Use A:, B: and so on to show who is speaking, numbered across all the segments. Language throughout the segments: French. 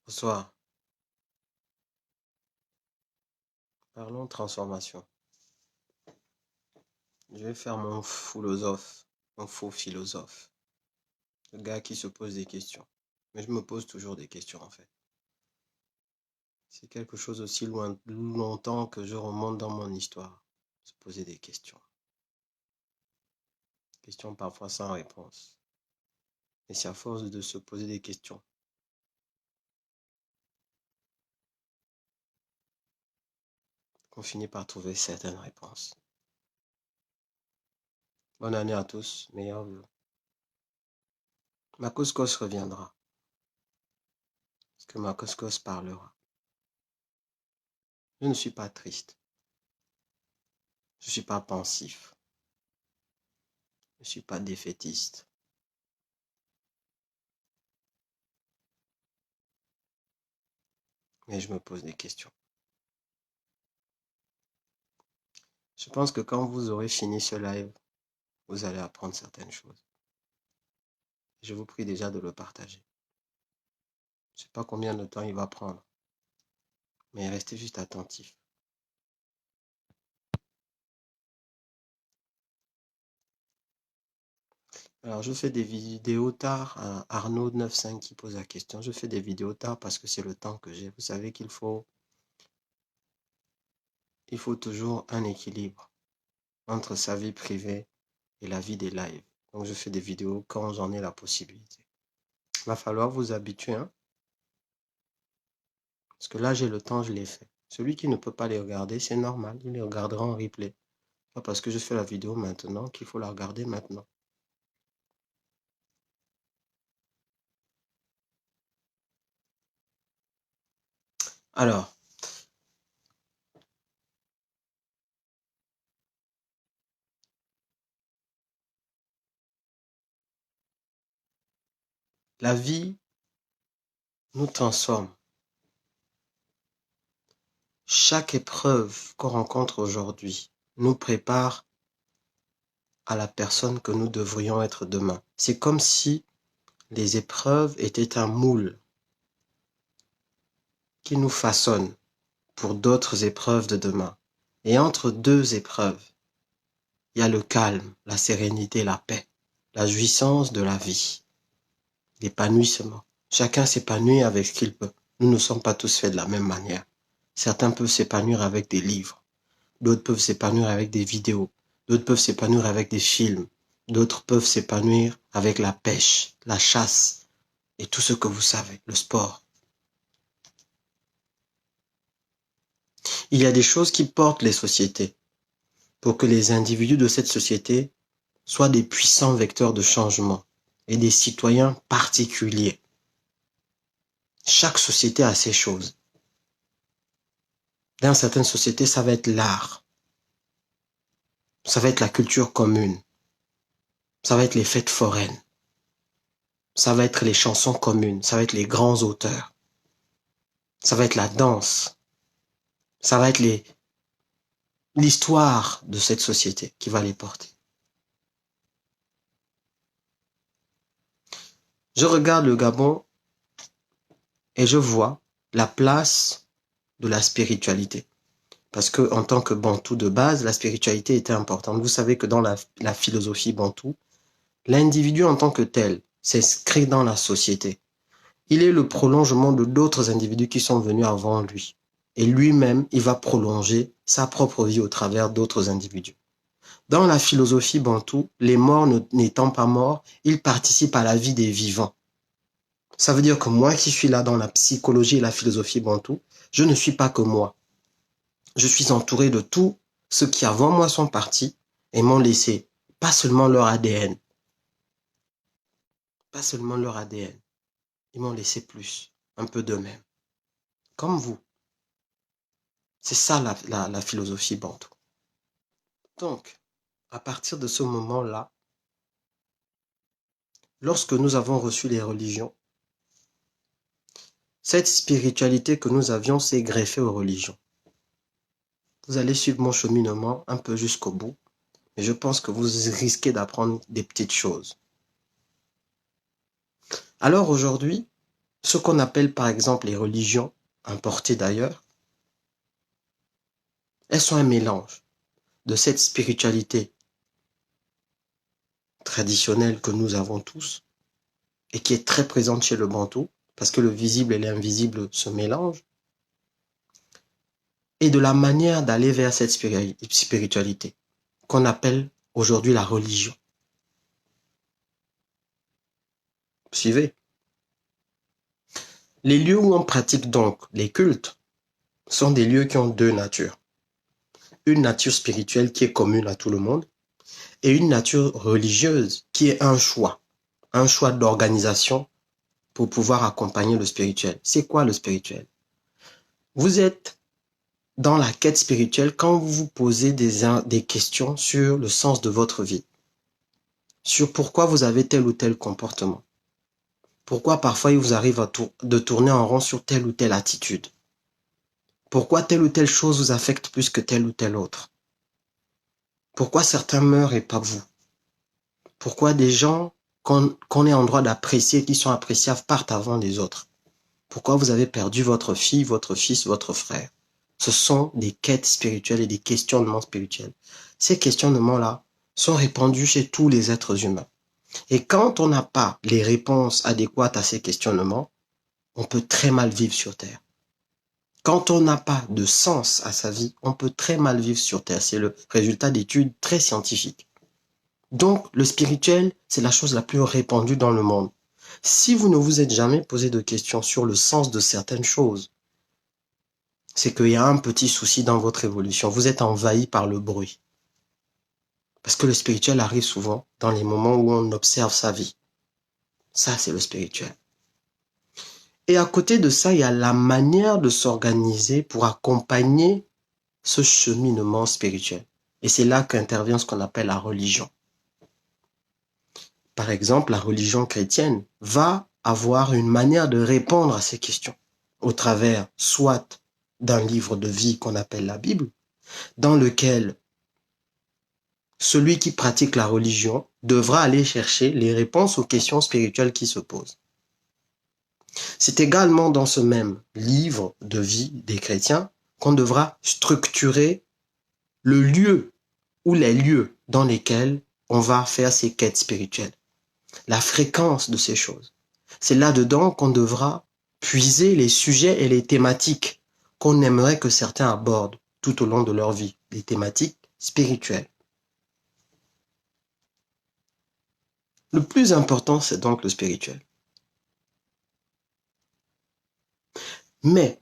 A: Bonsoir. Parlons transformation. Je vais faire mon philosophe, mon faux philosophe. Le gars qui se pose des questions. Mais je me pose toujours des questions en fait. C'est quelque chose aussi longtemps que je remonte dans mon histoire. Se poser des questions. Questions parfois sans réponse. Et c'est à force de se poser des questions qu'on finit par trouver certaines réponses. Bonne année à tous, meilleurs vœux. Ma couscous reviendra. Parce que ma couscous parlera. Je ne suis pas triste. Je ne suis pas pensif. Je ne suis pas défaitiste. Mais je me pose des questions. Je pense que quand vous aurez fini ce live, vous allez apprendre certaines choses. Je vous prie déjà de le partager. Je ne sais pas combien de temps il va prendre, mais restez juste attentifs. Alors, je fais des vidéos tard. Arnaud95 qui pose la question. Je fais des vidéos tard parce que c'est le temps que j'ai. Vous savez qu'il faut toujours un équilibre entre sa vie privée et la vie des lives. Donc, je fais des vidéos quand j'en ai la possibilité. Il va falloir vous habituer, hein? Parce que là, j'ai le temps, je l'ai fait. Celui qui ne peut pas les regarder, c'est normal. Il les regardera en replay. Pas parce que je fais la vidéo maintenant qu'il faut la regarder maintenant. Alors, la vie nous transforme. Chaque épreuve qu'on rencontre aujourd'hui nous prépare à la personne que nous devrions être demain. C'est comme si les épreuves étaient un moule qui nous façonne pour d'autres épreuves de demain. Et entre deux épreuves, il y a le calme, la sérénité, la paix, la jouissance de la vie, l'épanouissement. Chacun s'épanouit avec ce qu'il peut. Nous ne sommes pas tous faits de la même manière. Certains peuvent s'épanouir avec des livres, d'autres peuvent s'épanouir avec des vidéos, d'autres peuvent s'épanouir avec des films, d'autres peuvent s'épanouir avec la pêche, la chasse et tout ce que vous savez, le sport. Il y a des choses qui portent les sociétés pour que les individus de cette société soient des puissants vecteurs de changement et des citoyens particuliers. Chaque société a ses choses. Dans certaines sociétés, ça va être l'art. Ça va être la culture commune. Ça va être les fêtes foraines. Ça va être les chansons communes. Ça va être les grands auteurs. Ça va être la danse. Ça va être l'histoire de cette société qui va les porter. Je regarde le Gabon et je vois la place de la spiritualité. Parce que en tant que Bantou de base, la spiritualité était importante. Vous savez que dans la philosophie Bantou, l'individu en tant que tel s'inscrit dans la société. Il est le prolongement de d'autres individus qui sont venus avant lui. Et lui-même, il va prolonger sa propre vie au travers d'autres individus. Dans la philosophie Bantou, les morts n'étant pas morts, ils participent à la vie des vivants. Ça veut dire que moi qui suis là dans la psychologie et la philosophie Bantou, je ne suis pas que moi. Je suis entouré de tous ceux qui avant moi sont partis et m'ont laissé pas seulement leur ADN, pas seulement leur ADN, ils m'ont laissé plus, un peu d'eux-mêmes, comme vous. C'est ça la philosophie bantou. Donc, à partir de ce moment-là, lorsque nous avons reçu les religions, cette spiritualité que nous avions s'est greffée aux religions. Vous allez suivre mon cheminement un peu jusqu'au bout, mais je pense que vous risquez d'apprendre des petites choses. Alors aujourd'hui, ce qu'on appelle par exemple les religions, importées d'ailleurs, elles sont un mélange de cette spiritualité traditionnelle que nous avons tous et qui est très présente chez le Bantou, parce que le visible et l'invisible se mélangent, et de la manière d'aller vers cette spiritualité qu'on appelle aujourd'hui la religion. Vous suivez? Les lieux où on pratique donc les cultes sont des lieux qui ont deux natures. Une nature spirituelle qui est commune à tout le monde et une nature religieuse qui est un choix d'organisation pour pouvoir accompagner le spirituel. C'est quoi le spirituel? Vous êtes dans la quête spirituelle quand vous vous posez des questions sur le sens de votre vie, sur pourquoi vous avez tel ou tel comportement, pourquoi parfois il vous arrive de tourner en rond sur telle ou telle attitude, pourquoi telle ou telle chose vous affecte plus que telle ou telle autre, pourquoi certains meurent et pas vous, pourquoi des gens qu'on est en droit d'apprécier, qui sont appréciables, partent avant les autres, pourquoi vous avez perdu votre fille, votre fils, votre frère. Ce sont des quêtes spirituelles et des questionnements spirituels. Ces questionnements-là sont répandus chez tous les êtres humains. Et quand on n'a pas les réponses adéquates à ces questionnements, on peut très mal vivre sur Terre. Quand on n'a pas de sens à sa vie, on peut très mal vivre sur Terre. C'est le résultat d'études très scientifiques. Donc, le spirituel, c'est la chose la plus répandue dans le monde. Si vous ne vous êtes jamais posé de questions sur le sens de certaines choses, c'est qu'il y a un petit souci dans votre évolution. Vous êtes envahi par le bruit. Parce que le spirituel arrive souvent dans les moments où on observe sa vie. Ça, c'est le spirituel. Et à côté de ça, il y a la manière de s'organiser pour accompagner ce cheminement spirituel. Et c'est là qu'intervient ce qu'on appelle la religion. Par exemple, la religion chrétienne va avoir une manière de répondre à ces questions au travers soit d'un livre de vie qu'on appelle la Bible, dans lequel celui qui pratique la religion devra aller chercher les réponses aux questions spirituelles qui se posent. C'est également dans ce même livre de vie des chrétiens qu'on devra structurer le lieu ou les lieux dans lesquels on va faire ces quêtes spirituelles, la fréquence de ces choses. C'est là-dedans qu'on devra puiser les sujets et les thématiques qu'on aimerait que certains abordent tout au long de leur vie, les thématiques spirituelles. Le plus important, c'est donc le spirituel. Mais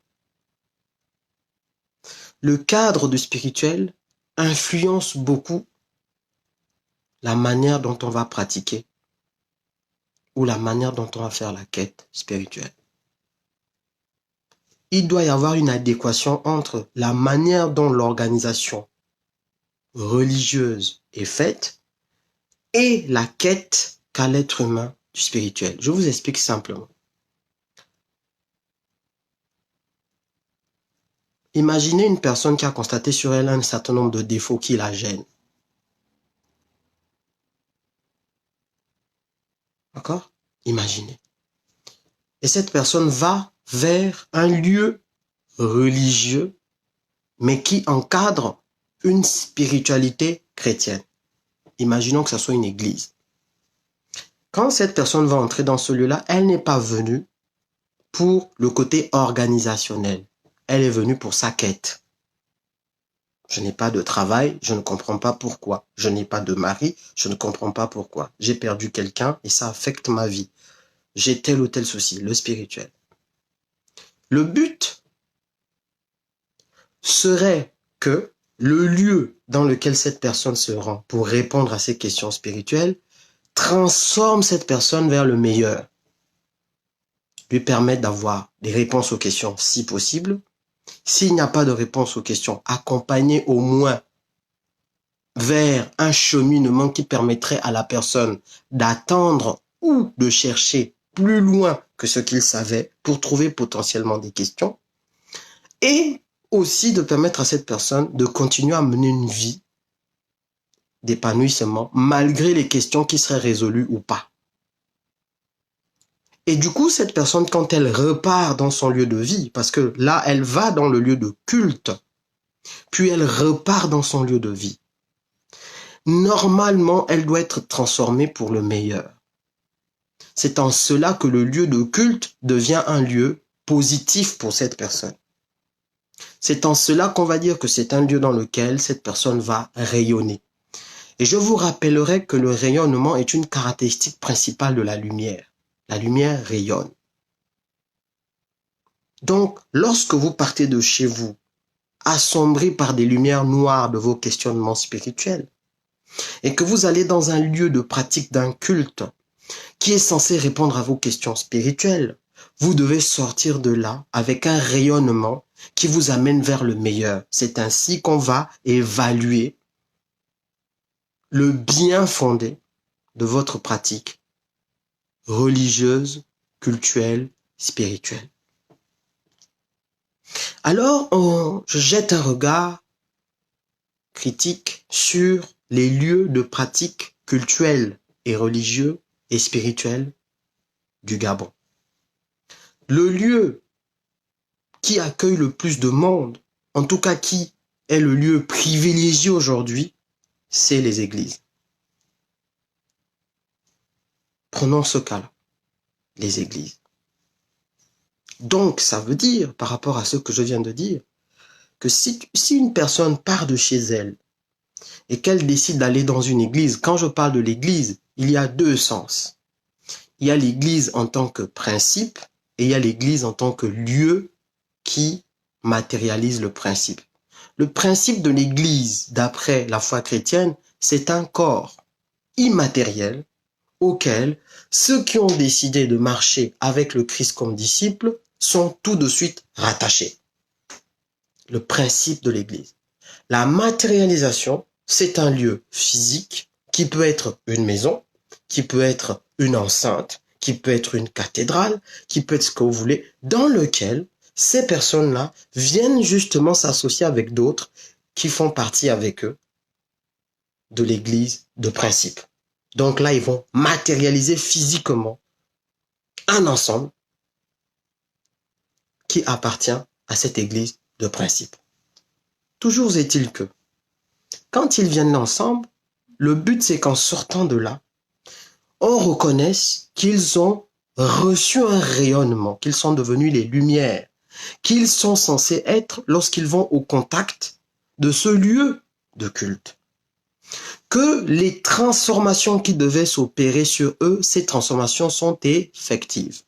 A: le cadre du spirituel influence beaucoup la manière dont on va pratiquer ou la manière dont on va faire la quête spirituelle. Il doit y avoir une adéquation entre la manière dont l'organisation religieuse est faite et la quête qu'a l'être humain du spirituel. Je vous explique simplement. Imaginez une personne qui a constaté sur elle un certain nombre de défauts qui la gênent. D'accord? Imaginez. Et cette personne va vers un lieu religieux, mais qui encadre une spiritualité chrétienne. Imaginons que ce soit une église. Quand cette personne va entrer dans ce lieu-là, elle n'est pas venue pour le côté organisationnel. Elle est venue pour sa quête. Je n'ai pas de travail, je ne comprends pas pourquoi. Je n'ai pas de mari, je ne comprends pas pourquoi. J'ai perdu quelqu'un et ça affecte ma vie. J'ai tel ou tel souci, le spirituel. Le but serait que le lieu dans lequel cette personne se rend pour répondre à ces questions spirituelles transforme cette personne vers le meilleur, lui permettre d'avoir des réponses aux questions si possible. S'il n'y a pas de réponse aux questions, accompagner au moins vers un cheminement qui permettrait à la personne d'attendre ou de chercher plus loin que ce qu'il savait pour trouver potentiellement des questions, et aussi de permettre à cette personne de continuer à mener une vie d'épanouissement malgré les questions qui seraient résolues ou pas. Et du coup, cette personne, quand elle repart dans son lieu de vie, parce que là, elle va dans le lieu de culte, puis elle repart dans son lieu de vie, normalement, elle doit être transformée pour le meilleur. C'est en cela que le lieu de culte devient un lieu positif pour cette personne. C'est en cela qu'on va dire que c'est un lieu dans lequel cette personne va rayonner. Et je vous rappellerai que le rayonnement est une caractéristique principale de la lumière. La lumière rayonne. Donc, lorsque vous partez de chez vous, assombri par des lumières noires de vos questionnements spirituels, et que vous allez dans un lieu de pratique d'un culte qui est censé répondre à vos questions spirituelles, vous devez sortir de là avec un rayonnement qui vous amène vers le meilleur. C'est ainsi qu'on va évaluer le bien fondé de votre pratique religieuse, cultuelle, spirituelle. Alors, je jette un regard critique sur les lieux de pratique cultuelle et religieux et spirituelle du Gabon. Le lieu qui accueille le plus de monde, en tout cas qui est le lieu privilégié aujourd'hui, c'est les églises. Prenons ce cas-là, les églises. Donc, ça veut dire, par rapport à ce que je viens de dire, que si une personne part de chez elle et qu'elle décide d'aller dans une église, quand je parle de l'église, il y a deux sens. Il y a l'église en tant que principe et il y a l'église en tant que lieu qui matérialise le principe. Le principe de l'église, d'après la foi chrétienne, c'est un corps immatériel auquel ceux qui ont décidé de marcher avec le Christ comme disciples sont tout de suite rattachés. Le principe de l'église. La matérialisation, c'est un lieu physique qui peut être une maison, qui peut être une enceinte, qui peut être une cathédrale, qui peut être ce que vous voulez, dans lequel ces personnes-là viennent justement s'associer avec d'autres qui font partie avec eux de l'église de principe. Donc là, ils vont matérialiser physiquement un ensemble qui appartient à cette église de principe. Toujours est-il que, quand ils viennent ensemble, le but c'est qu'en sortant de là, on reconnaisse qu'ils ont reçu un rayonnement, qu'ils sont devenus les lumières, qu'ils sont censés être lorsqu'ils vont au contact de ce lieu de culte. Que les transformations qui devaient s'opérer sur eux, ces transformations sont effectives.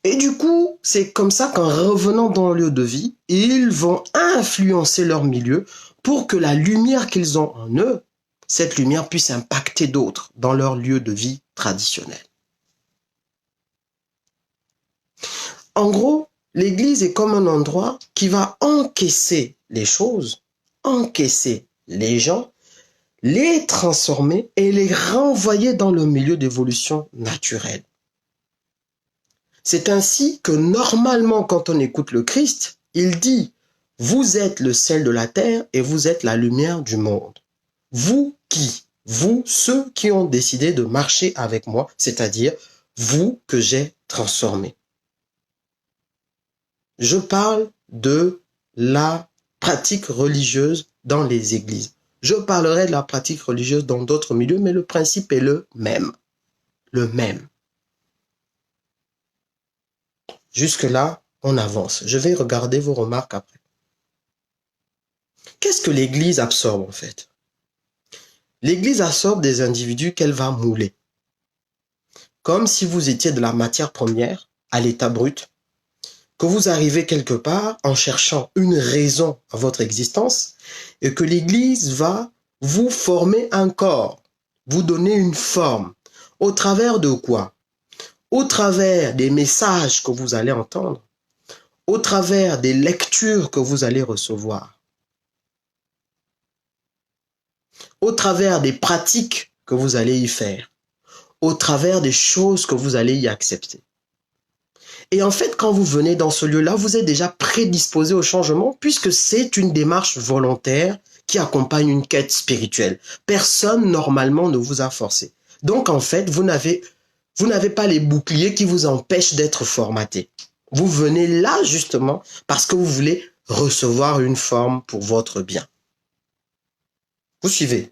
A: Et du coup, c'est comme ça qu'en revenant dans le lieu de vie, ils vont influencer leur milieu pour que la lumière qu'ils ont en eux, cette lumière puisse impacter d'autres dans leur lieu de vie traditionnel. En gros, l'église est comme un endroit qui va encaisser les choses, encaisser les gens, les transformer et les renvoyer dans le milieu d'évolution naturelle. C'est ainsi que normalement, quand on écoute le Christ, il dit « Vous êtes le sel de la terre et vous êtes la lumière du monde. » Vous qui? Vous, ceux qui ont décidé de marcher avec moi, c'est-à-dire vous que j'ai transformé. Je parle de la pratique religieuse dans les églises. Je parlerai de la pratique religieuse dans d'autres milieux, mais le principe est le même. Le même. Jusque-là, on avance. Je vais regarder vos remarques après. Qu'est-ce que l'Église absorbe en fait? L'Église absorbe des individus qu'elle va mouler. Comme si vous étiez de la matière première à l'état brut, que vous arrivez quelque part en cherchant une raison à votre existence et que l'Église va vous former un corps, vous donner une forme. Au travers de quoi? Au travers des messages que vous allez entendre, au travers des lectures que vous allez recevoir, au travers des pratiques que vous allez y faire, au travers des choses que vous allez y accepter. Et en fait, quand vous venez dans ce lieu-là, vous êtes déjà prédisposé au changement puisque c'est une démarche volontaire qui accompagne une quête spirituelle. Personne, normalement, ne vous a forcé. Donc, en fait, vous n'avez Vous n'avez pas les boucliers qui vous empêchent d'être formaté. Vous venez là justement parce que vous voulez recevoir une forme pour votre bien. Vous suivez?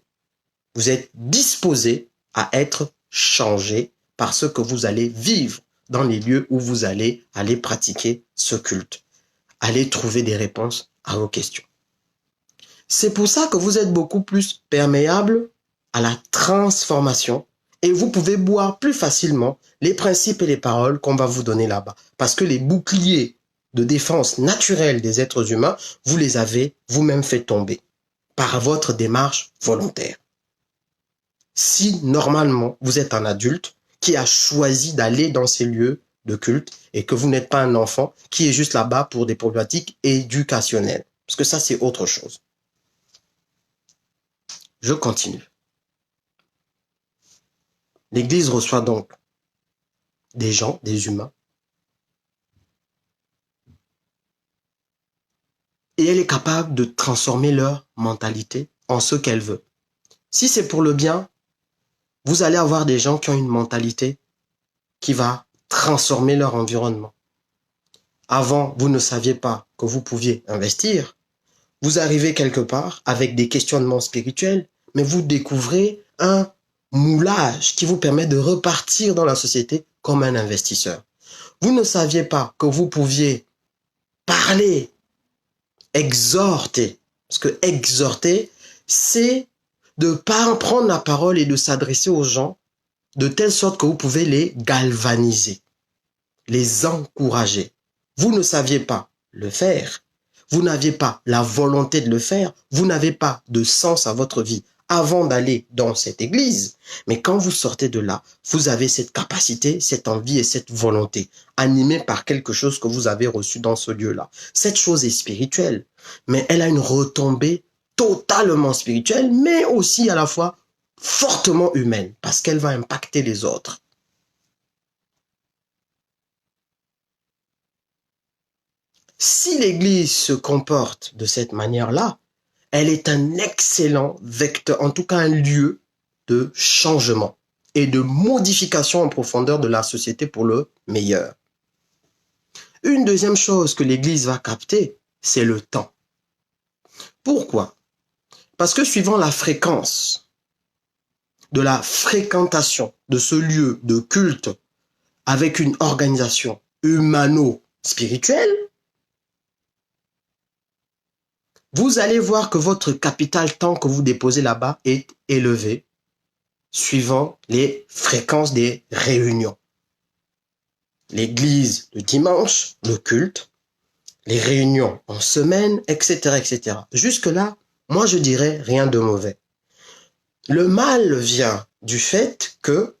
A: Vous êtes disposé à être changé par ce que vous allez vivre dans les lieux où vous allez aller pratiquer ce culte. Allez trouver des réponses à vos questions. C'est pour ça que vous êtes beaucoup plus perméable à la transformation et vous pouvez boire plus facilement les principes et les paroles qu'on va vous donner là-bas. Parce que les boucliers de défense naturels des êtres humains, vous les avez vous-même fait tomber par votre démarche volontaire. Si normalement vous êtes un adulte qui a choisi d'aller dans ces lieux de culte et que vous n'êtes pas un enfant qui est juste là-bas pour des problématiques éducationnelles. Parce que ça, c'est autre chose. Je continue. L'Église reçoit donc des gens, des humains, et elle est capable de transformer leur mentalité en ce qu'elle veut. Si c'est pour le bien, vous allez avoir des gens qui ont une mentalité qui va transformer leur environnement. Avant, vous ne saviez pas que vous pouviez investir. Vous arrivez quelque part avec des questionnements spirituels, mais vous découvrez un moulage qui vous permet de repartir dans la société comme un investisseur. Vous ne saviez pas que vous pouviez parler, exhorter, parce que exhorter, c'est de prendre la parole et de s'adresser aux gens de telle sorte que vous pouvez les galvaniser, les encourager. Vous ne saviez pas le faire, vous n'aviez pas la volonté de le faire, vous n'avez pas de sens à votre vie avant d'aller dans cette église. Mais quand vous sortez de là, vous avez cette capacité, cette envie et cette volonté, animée par quelque chose que vous avez reçu dans ce lieu-là. Cette chose est spirituelle, mais elle a une retombée totalement spirituelle, mais aussi à la fois fortement humaine, parce qu'elle va impacter les autres. Si l'Église se comporte de cette manière-là, elle est un excellent vecteur, en tout cas un lieu de changement et de modification en profondeur de la société pour le meilleur. Une deuxième chose que l'Église va capter, c'est le temps. Pourquoi? Parce que suivant la fréquence de la fréquentation de ce lieu de culte avec une organisation humano-spirituelle, vous allez voir que votre capital temps que vous déposez là-bas est élevé suivant les fréquences des réunions. L'église le dimanche, le culte, les réunions en semaine, etc., etc. Jusque-là, moi je dirais rien de mauvais. Le mal vient du fait que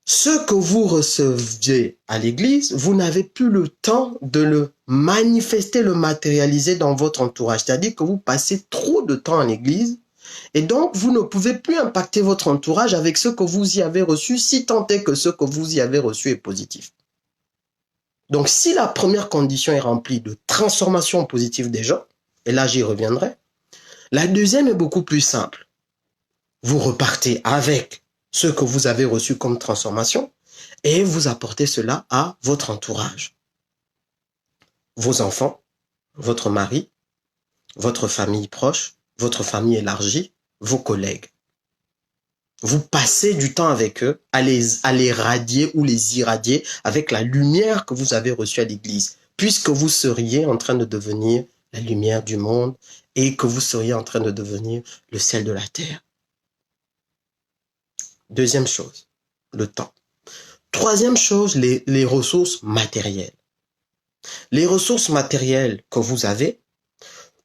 A: ce que vous receviez à l'église, vous n'avez plus le temps de le manifester, le matérialiser dans votre entourage. C'est-à-dire que vous passez trop de temps à l'église et donc vous ne pouvez plus impacter votre entourage avec ce que vous y avez reçu, si tant est que ce que vous y avez reçu est positif. Donc si la première condition est remplie de transformation positive des gens, et là j'y reviendrai, la deuxième est beaucoup plus simple. Vous repartez avec ce que vous avez reçu comme transformation et vous apportez cela à votre entourage. Vos enfants, votre mari, votre famille proche, votre famille élargie, vos collègues. Vous passez du temps avec eux à les radier ou les irradier avec la lumière que vous avez reçue à l'église, puisque vous seriez en train de devenir la lumière du monde et que vous seriez en train de devenir le sel de la terre. Deuxième chose, le temps. Troisième chose, les ressources matérielles. Les ressources matérielles que vous avez,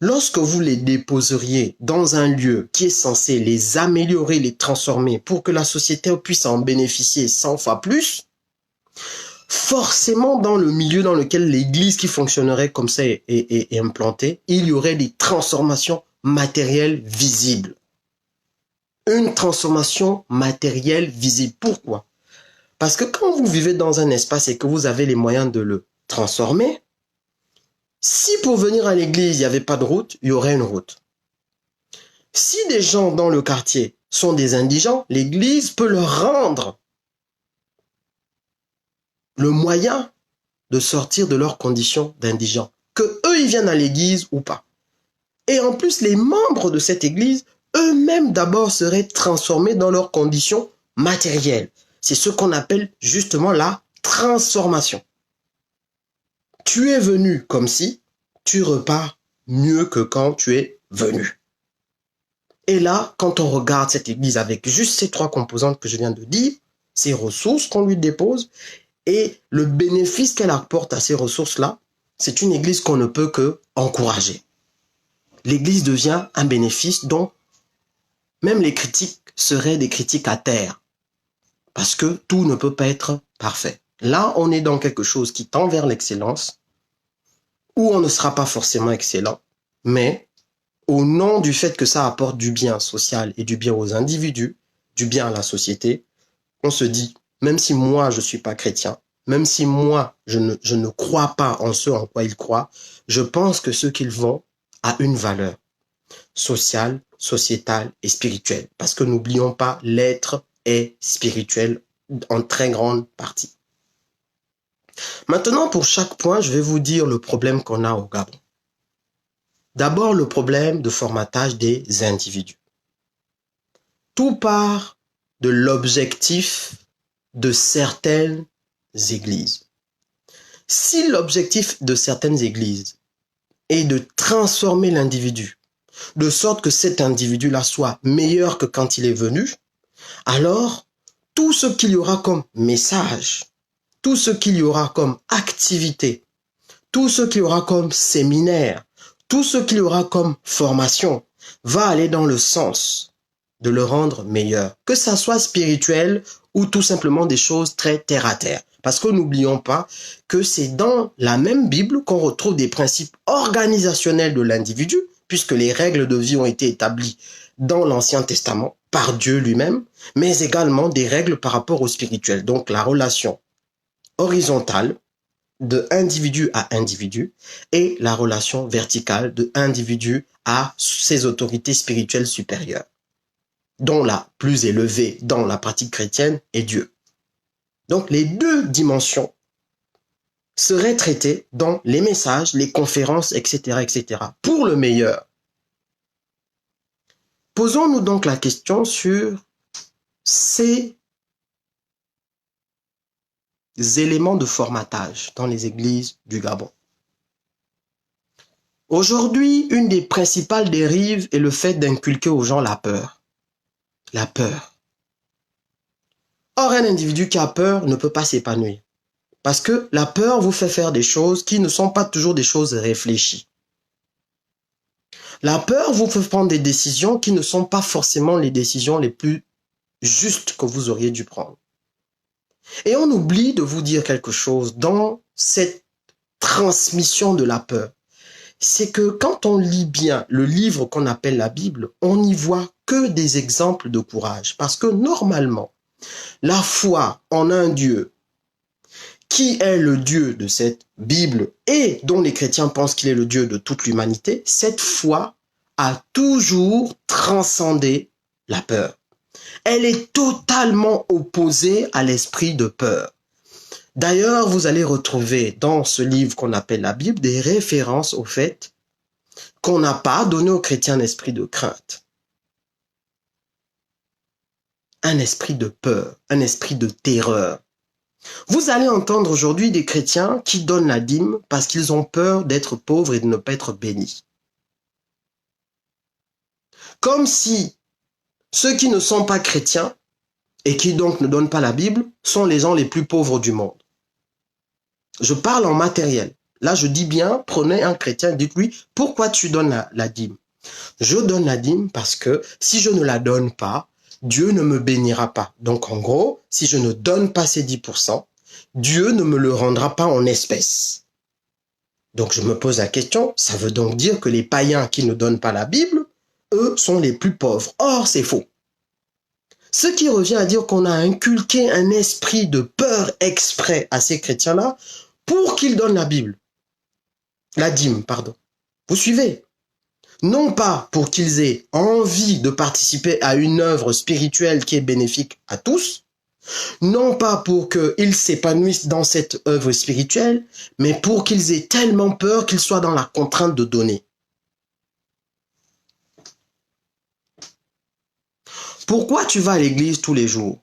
A: lorsque vous les déposeriez dans un lieu qui est censé les améliorer, les transformer pour que la société puisse en bénéficier 100 fois plus, forcément dans le milieu dans lequel l'église qui fonctionnerait comme ça est implantée, il y aurait des transformations matérielles visibles. Une transformation matérielle visible. Pourquoi? Parce que quand vous vivez dans un espace et que vous avez les moyens de le transformer, si pour venir à l'église, il n'y avait pas de route, il y aurait une route. Si des gens dans le quartier sont des indigents, l'église peut leur rendre le moyen de sortir de leur condition d'indigents, que eux ils viennent à l'église ou pas. Et en plus, les membres de cette église, eux-mêmes d'abord seraient transformés dans leurs conditions matérielles. C'est ce qu'on appelle justement la transformation. Tu es venu comme si, tu repars mieux que quand tu es venu. Et là, quand on regarde cette église avec juste ces trois composantes que je viens de dire, ces ressources qu'on lui dépose et le bénéfice qu'elle apporte à ces ressources-là, c'est une église qu'on ne peut que encourager. L'église devient un bénéfice dont même les critiques seraient des critiques à terre, parce que tout ne peut pas être parfait. Là, on est dans quelque chose qui tend vers l'excellence, où on ne sera pas forcément excellent, mais au nom du fait que ça apporte du bien social et du bien aux individus, du bien à la société, on se dit, même si moi je ne suis pas chrétien, même si moi je ne crois pas en ce en quoi ils croient, je pense que ce qu'ils font a une valeur sociale, sociétale et spirituelle. Parce que n'oublions pas, l'être est spirituel en très grande partie. Maintenant, pour chaque point, je vais vous dire le problème qu'on a au Gabon. D'abord, le problème de formatage des individus. Tout part de l'objectif de certaines églises. Si l'objectif de certaines églises est de transformer l'individu, de sorte que cet individu-là soit meilleur que quand il est venu, alors tout ce qu'il y aura comme message, tout ce qu'il y aura comme activité, tout ce qu'il y aura comme séminaire, tout ce qu'il y aura comme formation va aller dans le sens de le rendre meilleur, que ça soit spirituel ou tout simplement des choses très terre à terre. Parce que n'oublions pas que c'est dans la même Bible qu'on retrouve des principes organisationnels de l'individu, puisque les règles de vie ont été établies dans l'Ancien Testament par Dieu lui-même, mais également des règles par rapport au spirituel. Donc la relation horizontale de individu à individu et la relation verticale de individu à ses autorités spirituelles supérieures, dont la plus élevée dans la pratique chrétienne est Dieu. Donc les deux dimensions seraient traitées dans les messages, les conférences, etc., etc., pour le meilleur. Posons-nous donc la question sur ces éléments de formatage dans les églises du Gabon. Aujourd'hui, une des principales dérives est le fait d'inculquer aux gens la peur. La peur. Or, un individu qui a peur ne peut pas s'épanouir. Parce que la peur vous fait faire des choses qui ne sont pas toujours des choses réfléchies. La peur vous fait prendre des décisions qui ne sont pas forcément les décisions les plus justes que vous auriez dû prendre. Et on oublie de vous dire quelque chose dans cette transmission de la peur. C'est que quand on lit bien le livre qu'on appelle la Bible, on n'y voit que des exemples de courage. Parce que normalement, la foi en un Dieu qui est le Dieu de cette Bible et dont les chrétiens pensent qu'il est le Dieu de toute l'humanité, cette foi a toujours transcendé la peur. Elle est totalement opposée à l'esprit de peur. D'ailleurs, vous allez retrouver dans ce livre qu'on appelle la Bible des références au fait qu'on n'a pas donné aux chrétiens un esprit de crainte, un esprit de peur, un esprit de terreur. Vous allez entendre aujourd'hui des chrétiens qui donnent la dîme parce qu'ils ont peur d'être pauvres et de ne pas être bénis. Comme si ceux qui ne sont pas chrétiens et qui donc ne donnent pas la Bible sont les gens les plus pauvres du monde. Je parle en matériel. Là, je dis bien, prenez un chrétien, dites-lui, pourquoi tu donnes la dîme? Je donne la dîme parce que si je ne la donne pas, Dieu ne me bénira pas. Donc, en gros, si je ne donne pas ces 10%, Dieu ne me le rendra pas en espèces. Donc, je me pose la question, ça veut donc dire que les païens qui ne donnent pas la Bible, eux, sont les plus pauvres. Or, c'est faux. Ce qui revient à dire qu'on a inculqué un esprit de peur exprès à ces chrétiens-là pour qu'ils donnent la Bible. La dîme, pardon. Vous suivez? Non pas pour qu'ils aient envie de participer à une œuvre spirituelle qui est bénéfique à tous, Non pas pour qu'ils s'épanouissent dans cette œuvre spirituelle, mais pour qu'ils aient tellement peur qu'ils soient dans la contrainte de donner. Pourquoi tu vas à l'église tous les jours?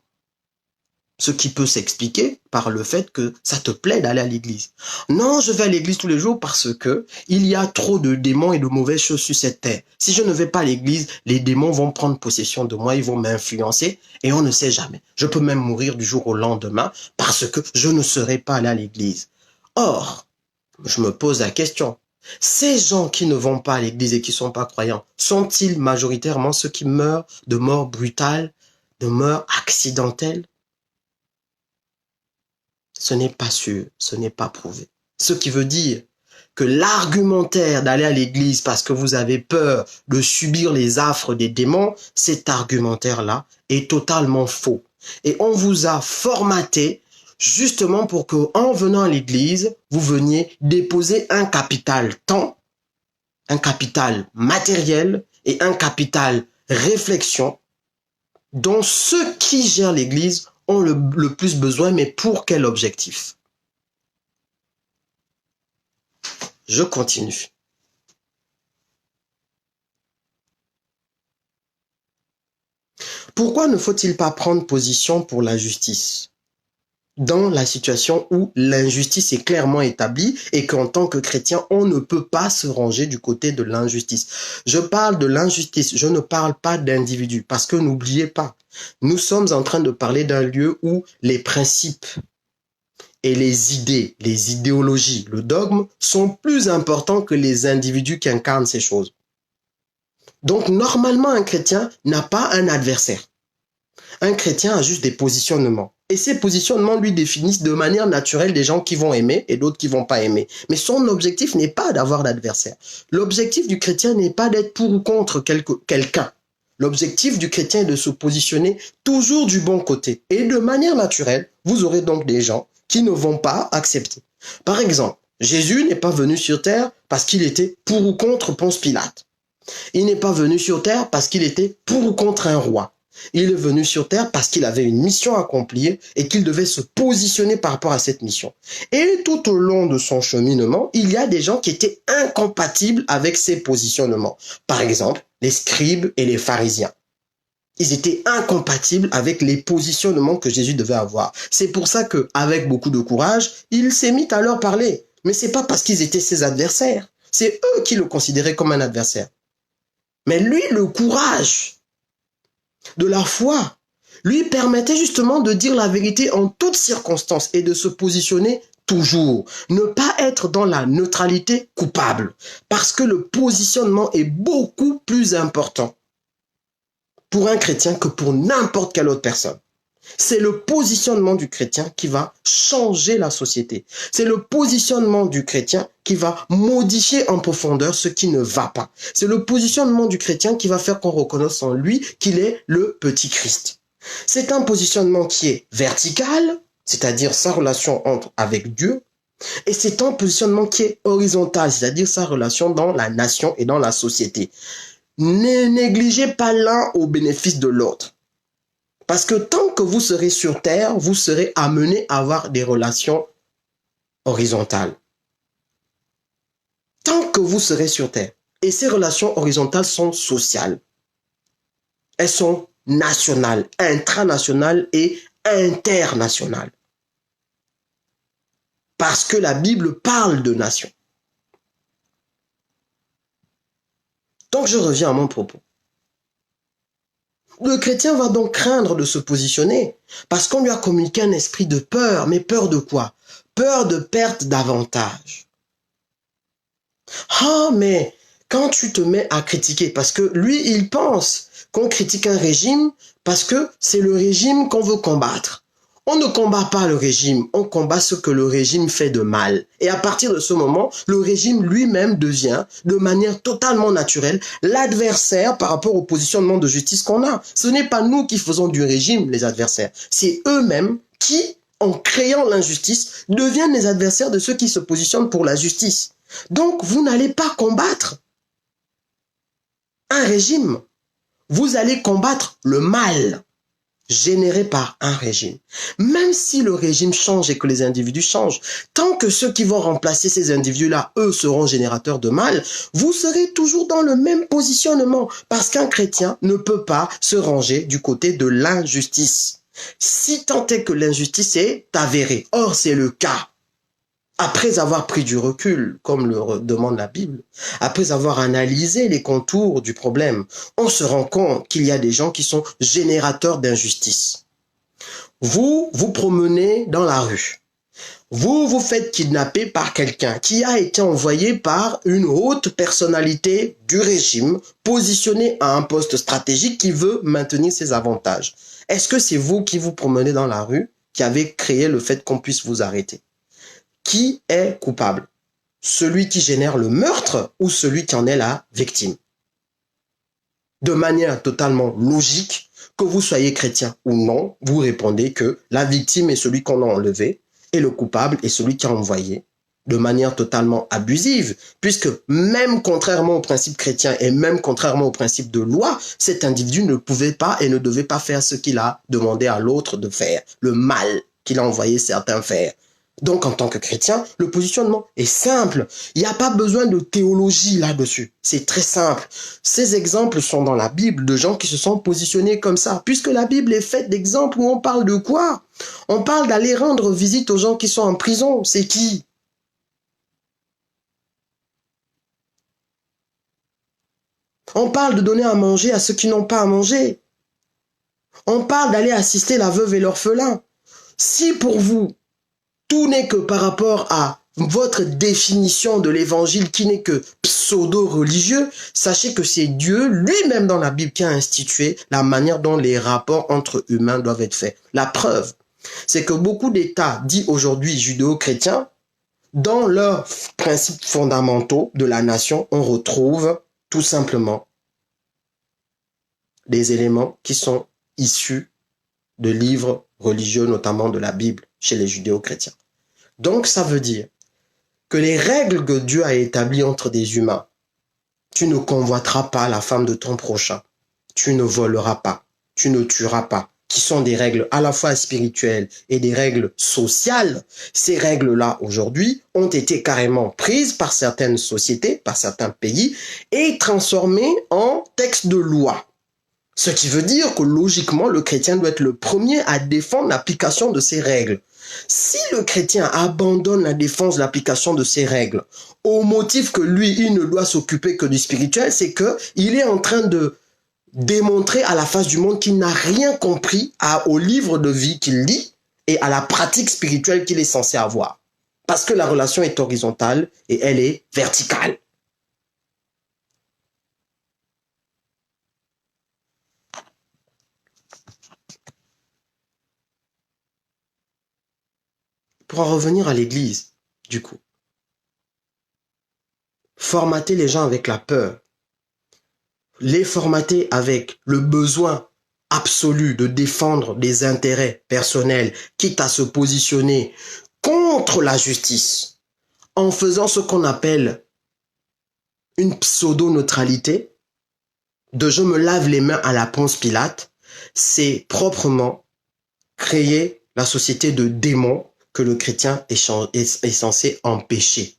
A: Ce qui peut s'expliquer par le fait que ça te plaît d'aller à l'église. Non, je vais à l'église tous les jours parce que il y a trop de démons et de mauvaises choses sur cette terre. Si je ne vais pas à l'église, les démons vont prendre possession de moi, ils vont m'influencer et on ne sait jamais. Je peux même mourir du jour au lendemain parce que je ne serai pas allé à l'église. Or, je me pose la question, ces gens qui ne vont pas à l'église et qui ne sont pas croyants, sont-ils majoritairement ceux qui meurent de mort brutale, de mort accidentelle? Ce n'est pas sûr, ce n'est pas prouvé. Ce qui veut dire que l'argumentaire d'aller à l'église parce que vous avez peur de subir les affres des démons, cet argumentaire-là est totalement faux. Et on vous a formaté justement pour que, en venant à l'église, vous veniez déposer un capital temps, un capital matériel et un capital réflexion dont ceux qui gèrent l'église ont le plus besoin, mais pour quel objectif? Je continue. Pourquoi ne faut-il pas prendre position pour la justice dans la situation où l'injustice est clairement établie et qu'en tant que chrétien, on ne peut pas se ranger du côté de l'injustice? Je parle de l'injustice, je ne parle pas d'individu, parce que n'oubliez pas, nous sommes en train de parler d'un lieu où les principes et les idées, les idéologies, le dogme sont plus importants que les individus qui incarnent ces choses. Donc, normalement, un chrétien n'a pas un adversaire. Un chrétien a juste des positionnements. Et ces positionnements lui définissent de manière naturelle des gens qui vont aimer et d'autres qui vont pas aimer. Mais son objectif n'est pas d'avoir d'adversaire. L'objectif du chrétien n'est pas d'être pour ou contre quelqu'un. L'objectif du chrétien est de se positionner toujours du bon côté. Et de manière naturelle, vous aurez donc des gens qui ne vont pas accepter. Par exemple, Jésus n'est pas venu sur terre parce qu'il était pour ou contre Ponce Pilate. Il n'est pas venu sur terre parce qu'il était pour ou contre un roi. Il est venu sur terre parce qu'il avait une mission à accomplir et qu'il devait se positionner par rapport à cette mission. Et tout au long de son cheminement, il y a des gens qui étaient incompatibles avec ces positionnements. Par exemple, les scribes et les pharisiens. Ils étaient incompatibles avec les positionnements que Jésus devait avoir. C'est pour ça qu'avec beaucoup de courage, il s'est mis à leur parler. Mais c'est pas parce qu'ils étaient ses adversaires. C'est eux qui le considéraient comme un adversaire. Mais lui, le courage de la foi lui permettait justement de dire la vérité en toutes circonstances et de se positionner toujours. Ne pas être dans la neutralité coupable. Parce que le positionnement est beaucoup plus important pour un chrétien que pour n'importe quelle autre personne. C'est le positionnement du chrétien qui va changer la société. C'est le positionnement du chrétien qui va modifier en profondeur ce qui ne va pas. C'est le positionnement du chrétien qui va faire qu'on reconnaisse en lui qu'il est le petit Christ. C'est un positionnement qui est vertical, c'est-à-dire sa relation avec Dieu, et c'est un positionnement qui est horizontal, c'est-à-dire sa relation dans la nation et dans la société. Ne négligez pas l'un au bénéfice de l'autre. Parce que tant que vous serez sur terre, vous serez amené à avoir des relations horizontales. Tant que vous serez sur terre. Et ces relations horizontales sont sociales. Elles sont nationales, intranationales et internationales. Parce que la Bible parle de nation. Donc je reviens à mon propos. Le chrétien va donc craindre de se positionner parce qu'on lui a communiqué un esprit de peur. Mais peur de quoi? Peur de perte d'avantage. Ah, mais quand tu te mets à critiquer, parce que lui, il pense qu'on critique un régime parce que c'est le régime qu'on veut combattre. On ne combat pas le régime, on combat ce que le régime fait de mal. Et à partir de ce moment, le régime lui-même devient, de manière totalement naturelle, l'adversaire par rapport au positionnement de justice qu'on a. Ce n'est pas nous qui faisons du régime les adversaires. C'est eux-mêmes qui, en créant l'injustice, deviennent les adversaires de ceux qui se positionnent pour la justice. Donc, vous n'allez pas combattre un régime. Vous allez combattre le mal. générés par un régime. Même si le régime change et que les individus changent, tant que ceux qui vont remplacer ces individus-là, eux, seront générateurs de mal, vous serez toujours dans le même positionnement parce qu'un chrétien ne peut pas se ranger du côté de l'injustice. Si tant est que l'injustice est avérée, or c'est le cas. Après avoir pris du recul, comme le demande la Bible, après avoir analysé les contours du problème, on se rend compte qu'il y a des gens qui sont générateurs d'injustice. Vous vous promenez dans la rue. Vous vous faites kidnapper par quelqu'un qui a été envoyé par une haute personnalité du régime, positionnée à un poste stratégique qui veut maintenir ses avantages. Est-ce que c'est vous qui vous promenez dans la rue qui avez créé le fait qu'on puisse vous arrêter? Qui est coupable? Celui qui génère le meurtre ou celui qui en est la victime? De manière totalement logique, que vous soyez chrétien ou non, vous répondez que la victime est celui qu'on a enlevé et le coupable est celui qui a envoyé. De manière totalement abusive, puisque même contrairement au principe chrétien et même contrairement au principe de loi, cet individu ne pouvait pas et ne devait pas faire ce qu'il a demandé à l'autre de faire, le mal qu'il a envoyé certains faire. Donc, en tant que chrétien, le positionnement est simple. Il n'y a pas besoin de théologie là-dessus. C'est très simple. Ces exemples sont dans la Bible de gens qui se sont positionnés comme ça. Puisque la Bible est faite d'exemples où on parle de quoi? On parle d'aller rendre visite aux gens qui sont en prison. C'est qui? On parle de donner à manger à ceux qui n'ont pas à manger. On parle d'aller assister la veuve et l'orphelin. Si pour vous, tout n'est que par rapport à votre définition de l'évangile qui n'est que pseudo-religieux, sachez que c'est Dieu lui-même dans la Bible qui a institué la manière dont les rapports entre humains doivent être faits. La preuve, c'est que beaucoup d'États dits aujourd'hui judéo-chrétiens, dans leurs principes fondamentaux de la nation, on retrouve tout simplement des éléments qui sont issus de livres religieux, notamment de la Bible, chez les judéo-chrétiens. Donc, ça veut dire que les règles que Dieu a établies entre des humains, tu ne convoiteras pas la femme de ton prochain, tu ne voleras pas, tu ne tueras pas, qui sont des règles à la fois spirituelles et des règles sociales, ces règles-là, aujourd'hui, ont été carrément prises par certaines sociétés, par certains pays, et transformées en textes de loi. Ce qui veut dire que logiquement, le chrétien doit être le premier à défendre l'application de ces règles. Si le chrétien abandonne la défense de l'application de ces règles au motif que lui, il ne doit s'occuper que du spirituel, c'est qu'il est en train de démontrer à la face du monde qu'il n'a rien compris au livre de vie qu'il lit et à la pratique spirituelle qu'il est censé avoir. Parce que la relation est horizontale et elle est verticale. Pour en revenir à l'église, du coup, formater les gens avec la peur, les formater avec le besoin absolu de défendre des intérêts personnels, quitte à se positionner contre la justice, en faisant ce qu'on appelle une pseudo-neutralité, de je me lave les mains à la Ponce Pilate, c'est proprement créer la société de démons que le chrétien est censé empêcher.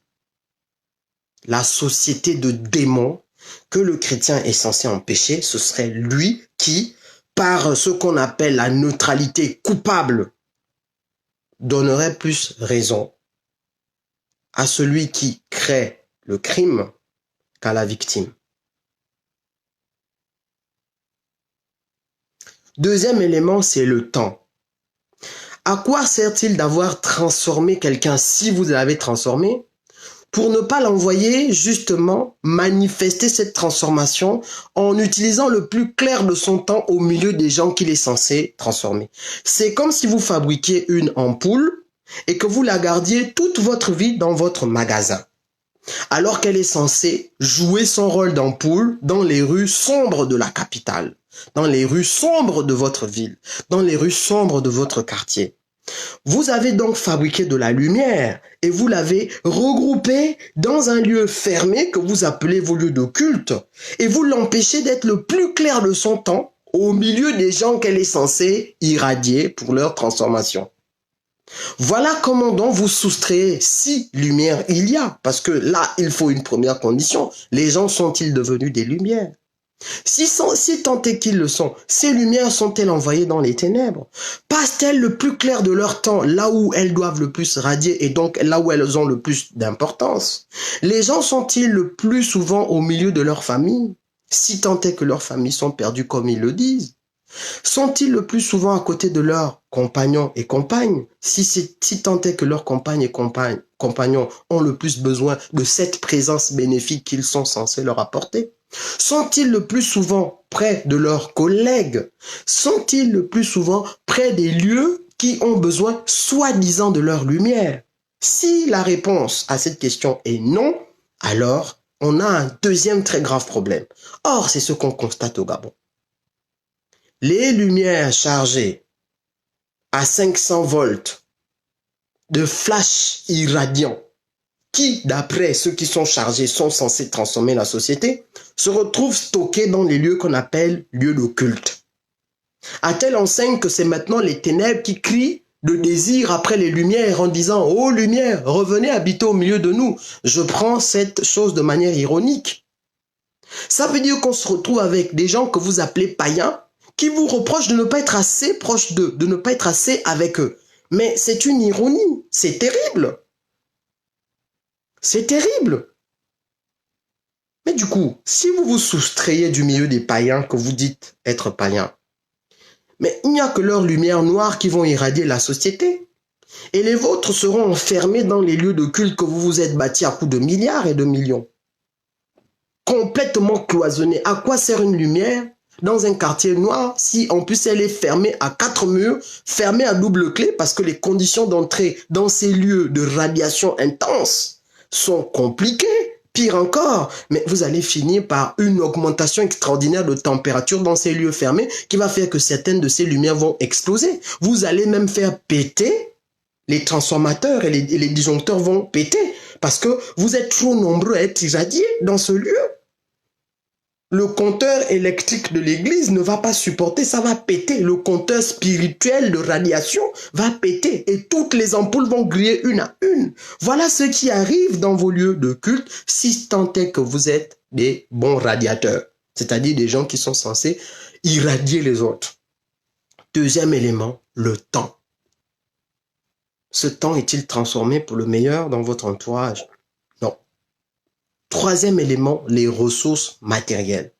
A: La société de démons que le chrétien est censé empêcher, ce serait lui qui, par ce qu'on appelle la neutralité coupable, donnerait plus raison à celui qui crée le crime qu'à la victime. Deuxième élément, c'est le temps. À quoi sert-il d'avoir transformé quelqu'un si vous l'avez transformé? Pour ne pas l'envoyer justement manifester cette transformation en utilisant le plus clair de son temps au milieu des gens qu'il est censé transformer. C'est comme si vous fabriquiez une ampoule et que vous la gardiez toute votre vie dans votre magasin, alors qu'elle est censée jouer son rôle d'ampoule dans les rues sombres de la capitale, dans les rues sombres de votre ville, dans les rues sombres de votre quartier. Vous avez donc fabriqué de la lumière et vous l'avez regroupée dans un lieu fermé que vous appelez vos lieux de culte et vous l'empêchez d'être le plus clair de son temps au milieu des gens qu'elle est censée irradier pour leur transformation. Voilà comment donc vous soustrayez si lumière il y a, parce que là, il faut une première condition. Les gens sont-ils devenus des lumières? Si tant est qu'ils le sont, ces lumières sont-elles envoyées dans les ténèbres? Passent-elles le plus clair de leur temps là où elles doivent le plus radier et donc là où elles ont le plus d'importance? Les gens sont-ils le plus souvent au milieu de leur famille? Si tant est que leurs familles sont perdues comme ils le disent? Sont-ils le plus souvent à côté de leurs compagnons et compagnes? Si tant est que leurs compagnes et compagnons ont le plus besoin de cette présence bénéfique qu'ils sont censés leur apporter? Sont-ils le plus souvent près de leurs collègues? Sont-ils le plus souvent près des lieux qui ont besoin soi-disant de leur lumière? Si la réponse à cette question est non, alors on a un deuxième très grave problème. Or, c'est ce qu'on constate au Gabon. Les lumières chargées à 500 volts de flash irradiant qui, d'après ceux qui sont chargés, sont censés transformer la société, se retrouvent stockés dans les lieux qu'on appelle lieux de culte. À telle enseigne que c'est maintenant les ténèbres qui crient de désir après les lumières en disant « Oh lumière, revenez habiter au milieu de nous ». Je prends cette chose de manière ironique. Ça veut dire qu'on se retrouve avec des gens que vous appelez païens qui vous reprochent de ne pas être assez proche d'eux, de ne pas être assez avec eux. Mais c'est une ironie, c'est terrible. C'est terrible. Mais du coup, si vous vous soustrayez du milieu des païens que vous dites être païens, mais il n'y a que leurs lumières noires qui vont irradier la société. Et les vôtres seront enfermés dans les lieux de culte que vous vous êtes bâtis à coups de milliards et de millions. Complètement cloisonnés. À quoi sert une lumière dans un quartier noir si en plus elle est fermée à 4 murs, fermée à double clé parce que les conditions d'entrée dans ces lieux de radiation intense sont compliquées, pire encore, mais vous allez finir par une augmentation extraordinaire de température dans ces lieux fermés qui va faire que certaines de ces lumières vont exploser. Vous allez même faire péter les transformateurs et les disjoncteurs vont péter parce que vous êtes trop nombreux à être irradiés dans ce lieu. Le compteur électrique de l'église ne va pas supporter, ça va péter. Le compteur spirituel de radiation va péter et toutes les ampoules vont griller une à une. Voilà ce qui arrive dans vos lieux de culte si tant est que vous êtes des bons radiateurs, c'est-à-dire des gens qui sont censés irradier les autres. Deuxième élément, le temps. Ce temps est-il transformé pour le meilleur dans votre entourage? Non. Troisième élément, les ressources matérielles,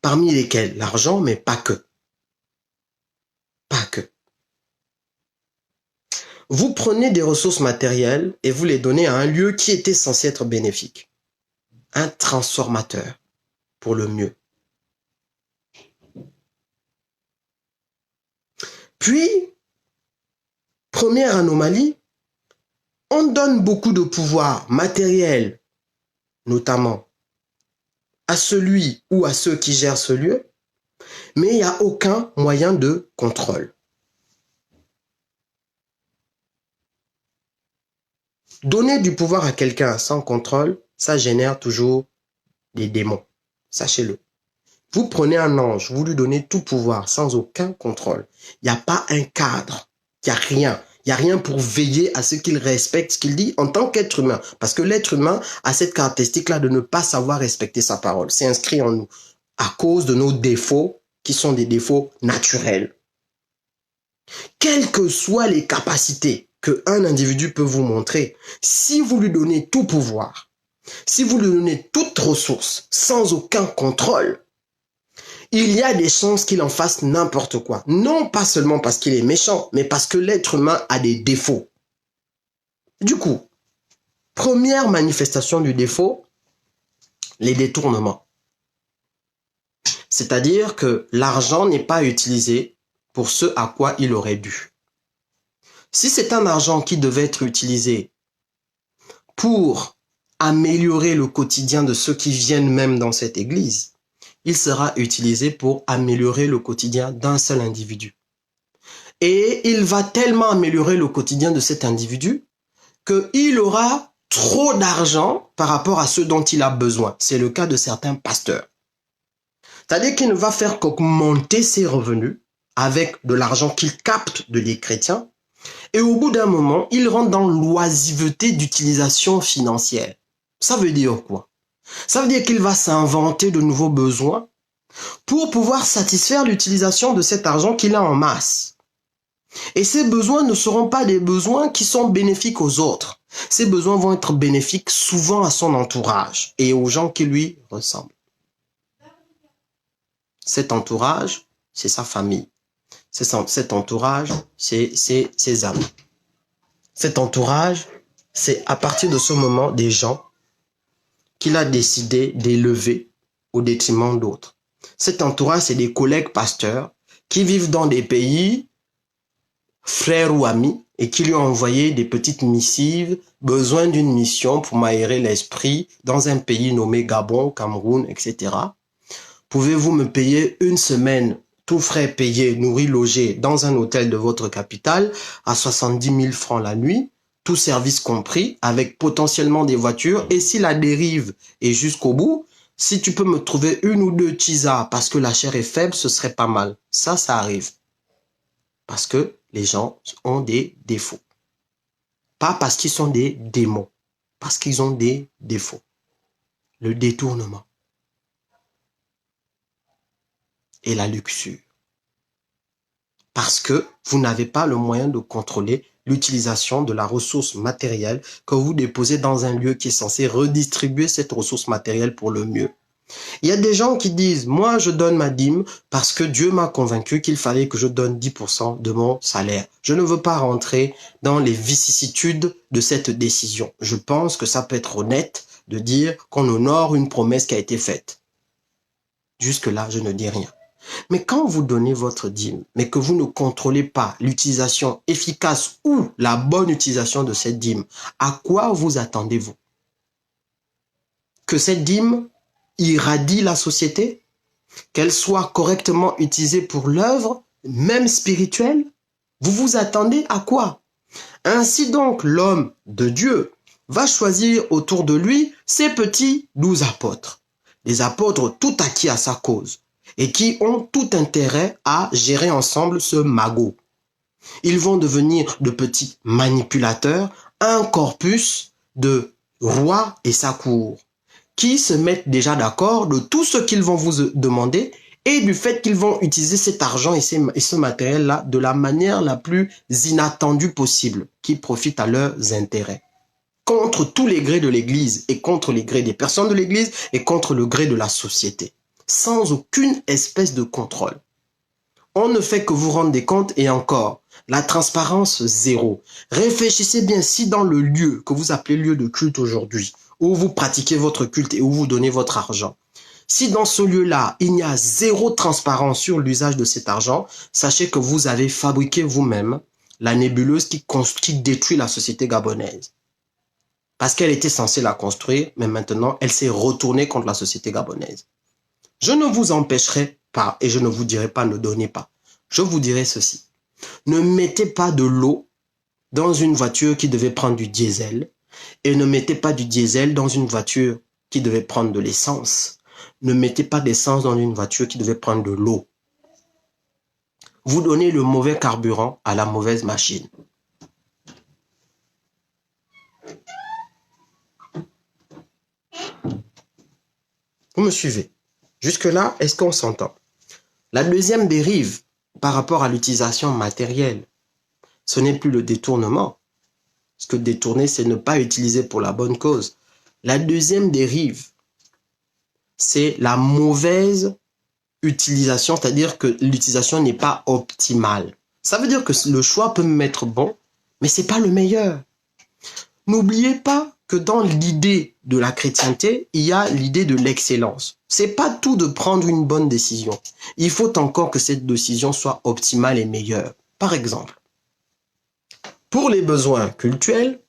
A: parmi lesquelles l'argent, mais pas que. Pas que. Vous prenez des ressources matérielles et vous les donnez à un lieu qui était censé être bénéfique. Un transformateur pour le mieux. Puis, première anomalie, on donne beaucoup de pouvoir matériel, notamment à celui ou à ceux qui gèrent ce lieu, mais il n'y a aucun moyen de contrôle. Donner du pouvoir à quelqu'un sans contrôle, ça génère toujours des démons, sachez-le. Vous prenez un ange, vous lui donnez tout pouvoir sans aucun contrôle. Il n'y a pas un cadre, il n'y a rien. Il n'y a rien pour veiller à ce qu'il respecte ce qu'il dit en tant qu'être humain. Parce que l'être humain a cette caractéristique-là de ne pas savoir respecter sa parole. C'est inscrit en nous à cause de nos défauts qui sont des défauts naturels. Quelles que soient les capacités qu'un individu peut vous montrer, si vous lui donnez tout pouvoir, si vous lui donnez toute ressource sans aucun contrôle, il y a des chances qu'il en fasse n'importe quoi. Non pas seulement parce qu'il est méchant, mais parce que l'être humain a des défauts. Du coup, première manifestation du défaut, les détournements. C'est-à-dire que l'argent n'est pas utilisé pour ce à quoi il aurait dû. Si c'est un argent qui devait être utilisé pour améliorer le quotidien de ceux qui viennent même dans cette église, il sera utilisé pour améliorer le quotidien d'un seul individu. Et il va tellement améliorer le quotidien de cet individu qu'il aura trop d'argent par rapport à ce dont il a besoin. C'est le cas de certains pasteurs. C'est-à-dire qu'il ne va faire qu'augmenter ses revenus avec de l'argent qu'il capte de les chrétiens. Et au bout d'un moment, il rentre dans l'oisiveté d'utilisation financière. Ça veut dire quoi? Ça veut dire qu'il va s'inventer de nouveaux besoins pour pouvoir satisfaire l'utilisation de cet argent qu'il a en masse. Et ces besoins ne seront pas des besoins qui sont bénéfiques aux autres. Ces besoins vont être bénéfiques souvent à son entourage et aux gens qui lui ressemblent. Cet entourage, c'est sa famille. Cet entourage, c'est ses amis. Cet entourage, c'est à partir de ce moment des gens qu'il a décidé d'élever au détriment d'autres. Cet entourage, c'est des collègues pasteurs qui vivent dans des pays, frères ou amis, et qui lui ont envoyé des petites missives, besoin d'une mission pour m'aérer l'esprit dans un pays nommé Gabon, Cameroun, etc. Pouvez-vous me payer une semaine, tout frais payés, nourris, logés, dans un hôtel de votre capitale, à 70 000 francs la nuit, tout service compris, avec potentiellement des voitures, et si la dérive est jusqu'au bout, si tu peux me trouver une ou deux chisas parce que la chair est faible, ce serait pas mal. Ça arrive. Parce que les gens ont des défauts. Pas parce qu'ils sont des démons, parce qu'ils ont des défauts. Le détournement et la luxure. Parce que vous n'avez pas le moyen de contrôler l'utilisation de la ressource matérielle que vous déposez dans un lieu qui est censé redistribuer cette ressource matérielle pour le mieux. Il y a des gens qui disent, moi je donne ma dîme parce que Dieu m'a convaincu qu'il fallait que je donne 10% de mon salaire. Je ne veux pas rentrer dans les vicissitudes de cette décision. Je pense que ça peut être honnête de dire qu'on honore une promesse qui a été faite. Jusque-là, je ne dis rien. Mais quand vous donnez votre dîme, mais que vous ne contrôlez pas l'utilisation efficace ou la bonne utilisation de cette dîme, à quoi vous attendez-vous? Que cette dîme irradie la société? Qu'elle soit correctement utilisée pour l'œuvre, même spirituelle? Vous vous attendez à quoi? Ainsi donc, l'homme de Dieu va choisir autour de lui ses petits 12 apôtres. Des apôtres tout acquis à sa cause et qui ont tout intérêt à gérer ensemble ce magot. Ils vont devenir de petits manipulateurs, un corpus de roi et sa cour, qui se mettent déjà d'accord de tout ce qu'ils vont vous demander et du fait qu'ils vont utiliser cet argent et ce matériel-là de la manière la plus inattendue possible, qui profite à leurs intérêts. Contre tous les grés de l'Église et contre les grés des personnes de l'Église et contre le gré de la société, sans aucune espèce de contrôle. On ne fait que vous rendre des comptes et encore, la transparence zéro. Réfléchissez bien si dans le lieu que vous appelez lieu de culte aujourd'hui, où vous pratiquez votre culte et où vous donnez votre argent, si dans ce lieu-là, il y a zéro transparence sur l'usage de cet argent, sachez que vous avez fabriqué vous-même la nébuleuse qui détruit la société gabonaise. Parce qu'elle était censée la construire, mais maintenant, elle s'est retournée contre la société gabonaise. Je ne vous empêcherai pas et je ne vous dirai pas ne donnez pas. Je vous dirai ceci. Ne mettez pas de l'eau dans une voiture qui devait prendre du diesel et ne mettez pas du diesel dans une voiture qui devait prendre de l'essence. Ne mettez pas d'essence dans une voiture qui devait prendre de l'eau. Vous donnez le mauvais carburant à la mauvaise machine. Vous me suivez? Jusque-là, est-ce qu'on s'entend? La deuxième dérive par rapport à l'utilisation matérielle, ce n'est plus le détournement. Parce que détourner, c'est ne pas utiliser pour la bonne cause. La deuxième dérive, c'est la mauvaise utilisation, c'est-à-dire que l'utilisation n'est pas optimale. Ça veut dire que le choix peut m'être bon, mais ce n'est pas le meilleur. N'oubliez pas que dans l'idée de la chrétienté, il y a l'idée de l'excellence. C'est pas tout de prendre une bonne décision. Il faut encore que cette décision soit optimale et meilleure. Par exemple, pour les besoins cultuels,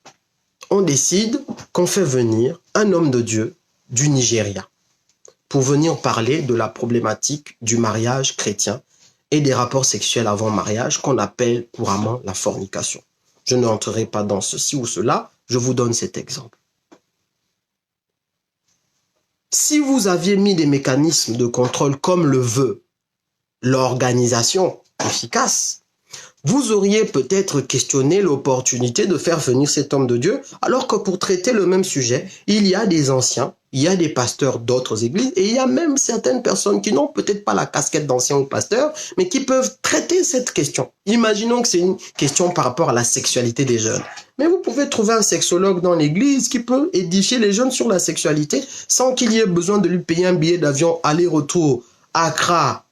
A: on décide qu'on fait venir un homme de Dieu du Nigeria pour venir parler de la problématique du mariage chrétien et des rapports sexuels avant mariage qu'on appelle couramment la fornication. Je n'entrerai pas dans ceci ou cela, je vous donne cet exemple. Si vous aviez mis des mécanismes de contrôle comme le veut l'organisation efficace, vous auriez peut-être questionné l'opportunité de faire venir cet homme de Dieu, alors que pour traiter le même sujet, il y a des anciens, il y a des pasteurs d'autres églises, et il y a même certaines personnes qui n'ont peut-être pas la casquette d'ancien ou pasteur, mais qui peuvent traiter cette question. Imaginons que c'est une question par rapport à la sexualité des jeunes. Mais vous pouvez trouver un sexologue dans l'église qui peut édifier les jeunes sur la sexualité sans qu'il y ait besoin de lui payer un billet d'avion aller-retour Accra.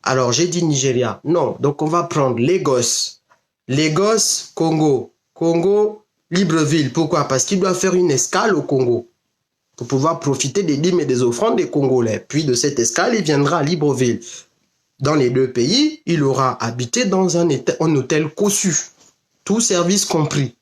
A: Alors, j'ai dit Nigeria. Non, donc on va prendre Lagos. Lagos, Congo. Congo, Libreville. Pourquoi? Parce qu'il doit faire une escale au Congo pour pouvoir profiter des dîmes et des offrandes des Congolais. Puis de cette escale, il viendra à Libreville. Dans les deux pays, il aura habité dans un hôtel cossu, tout service compris.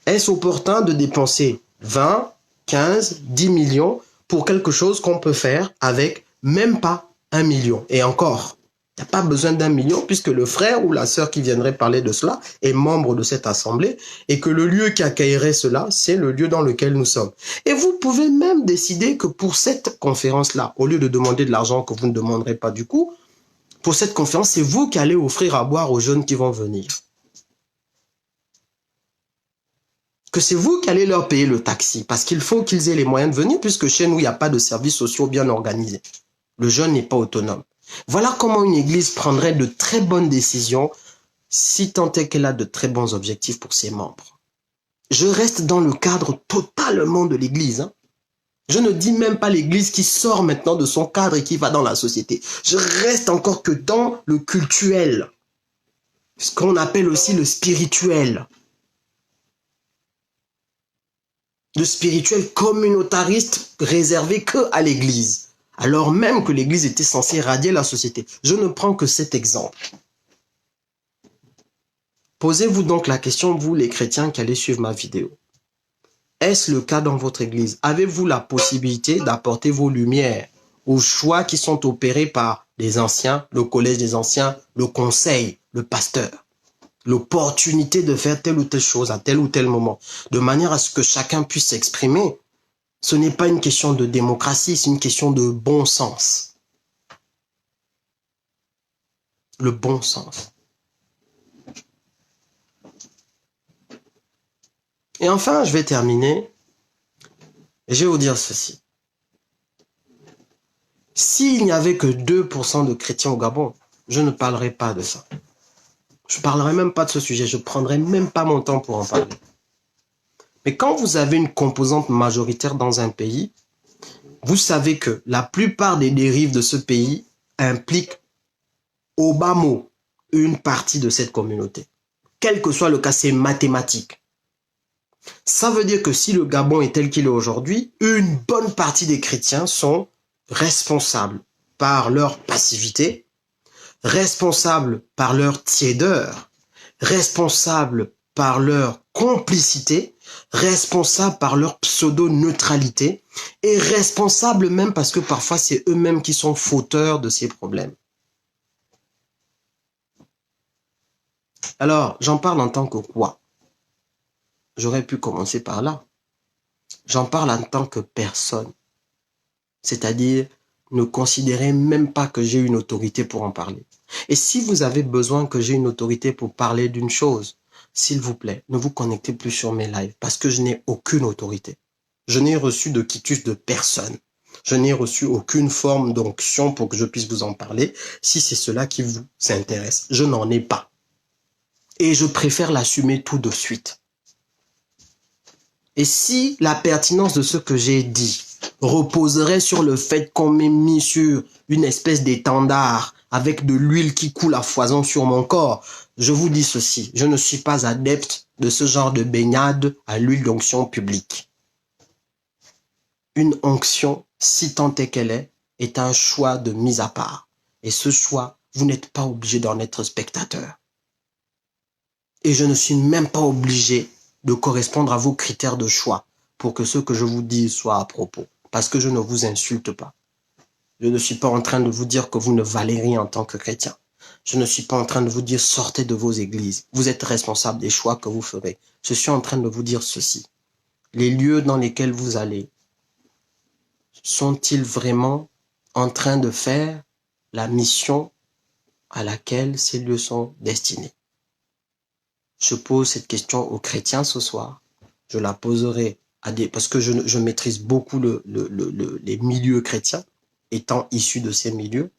A: Est-ce opportun de dépenser 20, 15, 10 millions pour quelque chose qu'on peut faire avec même pas 1 million? Et encore, il n'y a pas besoin d'1 million puisque le frère ou la sœur qui viendrait parler de cela est membre de cette assemblée et que le lieu qui accueillerait cela, c'est le lieu dans lequel nous sommes. Et vous pouvez même décider que pour cette conférence-là, au lieu de demander de l'argent que vous ne demanderez pas du coup, pour cette conférence, c'est vous qui allez offrir à boire aux jeunes qui vont venir. Que c'est vous qui allez leur payer le taxi parce qu'il faut qu'ils aient les moyens de venir puisque chez nous, il n'y a pas de services sociaux bien organisés. Le jeune n'est pas autonome. Voilà comment une église prendrait de très bonnes décisions si tant est qu'elle a de très bons objectifs pour ses membres. Je reste dans le cadre totalement de l'église. Hein. Je ne dis même pas l'église qui sort maintenant de son cadre et qui va dans la société. Je reste encore que dans le cultuel. Ce qu'on appelle aussi le spirituel. Le spirituel communautariste réservé que à l'église. Alors même que l'église était censée radier la société. Je ne prends que cet exemple. Posez-vous donc la question, vous les chrétiens qui allez suivre ma vidéo. Est-ce le cas dans votre église? Avez-vous la possibilité d'apporter vos lumières aux choix qui sont opérés par les anciens, le collège des anciens, le conseil, le pasteur? L'opportunité de faire telle ou telle chose à tel ou tel moment, de manière à ce que chacun puisse s'exprimer. Ce n'est pas une question de démocratie, c'est une question de bon sens. Le bon sens. Et enfin, je vais terminer et je vais vous dire ceci. S'il n'y avait que 2% de chrétiens au Gabon, je ne parlerai pas de ça. Je ne parlerai même pas de ce sujet, je ne prendrai même pas mon temps pour en parler. Mais quand vous avez une composante majoritaire dans un pays, vous savez que la plupart des dérives de ce pays impliquent au bas mot une partie de cette communauté. Quel que soit le cas, c'est mathématique. Ça veut dire que si le Gabon est tel qu'il est aujourd'hui, une bonne partie des chrétiens sont responsables par leur passivité, responsables par leur tiédeur, responsables par leur complicité, responsables par leur pseudo-neutralité et responsables même parce que parfois c'est eux-mêmes qui sont fauteurs de ces problèmes. Alors, j'en parle en tant que quoi? J'aurais pu commencer par là. J'en parle en tant que personne. C'est-à-dire, ne considérez même pas que j'ai une autorité pour en parler. Et si vous avez besoin que j'ai une autorité pour parler d'une chose, s'il vous plaît, ne vous connectez plus sur mes lives parce que je n'ai aucune autorité. Je n'ai reçu de quitus de personne. Je n'ai reçu aucune forme d'onction pour que je puisse vous en parler si c'est cela qui vous intéresse. Je n'en ai pas. Et je préfère l'assumer tout de suite. Et si la pertinence de ce que j'ai dit reposerait sur le fait qu'on m'ait mis sur une espèce d'étendard avec de l'huile qui coule à foison sur mon corps, je vous dis ceci, je ne suis pas adepte de ce genre de baignade à l'huile d'onction publique. Une onction, si tant est qu'elle est un choix de mise à part. Et ce choix, vous n'êtes pas obligé d'en être spectateur. Et je ne suis même pas obligé de correspondre à vos critères de choix pour que ce que je vous dis soit à propos. Parce que je ne vous insulte pas. Je ne suis pas en train de vous dire que vous ne valez rien en tant que chrétien. Je ne suis pas en train de vous dire sortez de vos églises. Vous êtes responsable des choix que vous ferez. Je suis en train de vous dire ceci. Les lieux dans lesquels vous allez, sont-ils vraiment en train de faire la mission à laquelle ces lieux sont destinés? Je pose cette question aux chrétiens ce soir. Je la poserai à des... Parce que je maîtrise beaucoup les milieux chrétiens, étant issu de ces milieux.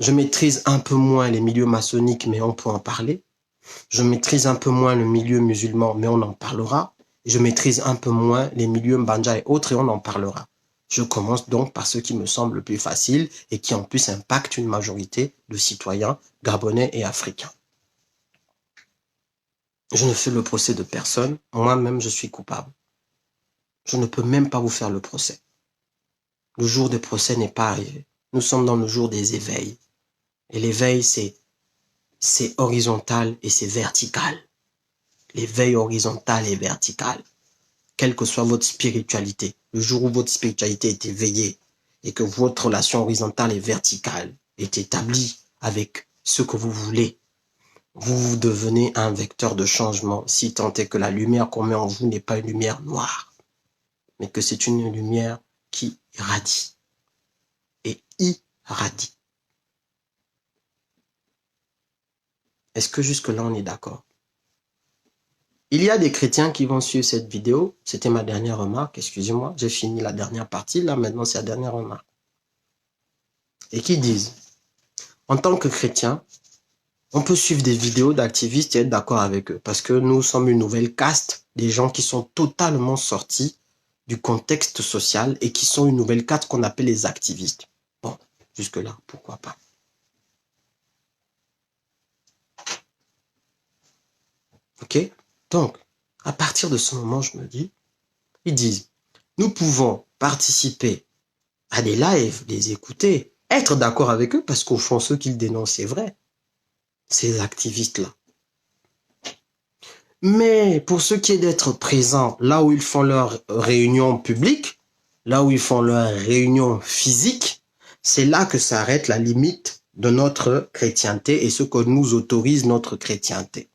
A: Je maîtrise un peu moins les milieux maçonniques, mais on peut en parler. Je maîtrise un peu moins le milieu musulman, mais on en parlera. Je maîtrise un peu moins les milieux mbanja et autres, et on en parlera. Je commence donc par ce qui me semble le plus facile et qui en plus impacte une majorité de citoyens gabonais et africains. Je ne fais le procès de personne. Moi-même, je suis coupable. Je ne peux même pas vous faire le procès. Le jour des procès n'est pas arrivé. Nous sommes dans le jour des éveils. Et l'éveil, c'est horizontal et c'est vertical. L'éveil horizontal et vertical. Quelle que soit votre spiritualité, le jour où votre spiritualité est éveillée et que votre relation horizontale et verticale est établie avec ce que vous voulez, vous devenez un vecteur de changement, si tant est que la lumière qu'on met en vous n'est pas une lumière noire, mais que c'est une lumière qui irradie et irradie. Est-ce que jusque-là, on est d'accord? Il y a des chrétiens qui vont suivre cette vidéo. C'était ma dernière remarque, excusez-moi. J'ai fini la dernière partie, là maintenant c'est la dernière remarque. Et qui disent, en tant que chrétien, on peut suivre des vidéos d'activistes et être d'accord avec eux. Parce que nous sommes une nouvelle caste, des gens qui sont totalement sortis du contexte social et qui sont une nouvelle caste qu'on appelle les activistes. Bon, jusque-là, pourquoi pas. Ok? Donc, à partir de ce moment, je me dis, ils disent, nous pouvons participer à des lives, les écouter, être d'accord avec eux, parce qu'au fond, ce qu'ils dénoncent, c'est vrai. Ces activistes-là. Mais pour ce qui est d'être présents là où ils font leurs réunions publiques, là où ils font leurs réunions physiques, c'est là que s'arrête la limite de notre chrétienté et ce que nous autorise notre chrétienté.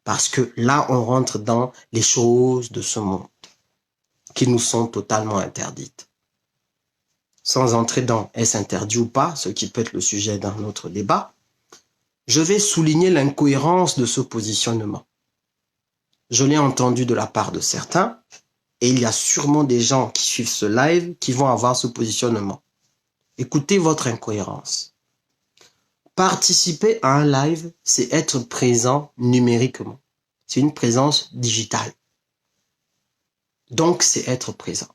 A: Parce que là, on rentre dans les choses de ce monde qui nous sont totalement interdites. Sans entrer dans est-ce interdit ou pas, ce qui peut être le sujet d'un autre débat, je vais souligner l'incohérence de ce positionnement. Je l'ai entendu de la part de certains, et il y a sûrement des gens qui suivent ce live qui vont avoir ce positionnement. Écoutez votre incohérence. Participer à un live, c'est être présent numériquement. C'est une présence digitale. Donc, c'est être présent.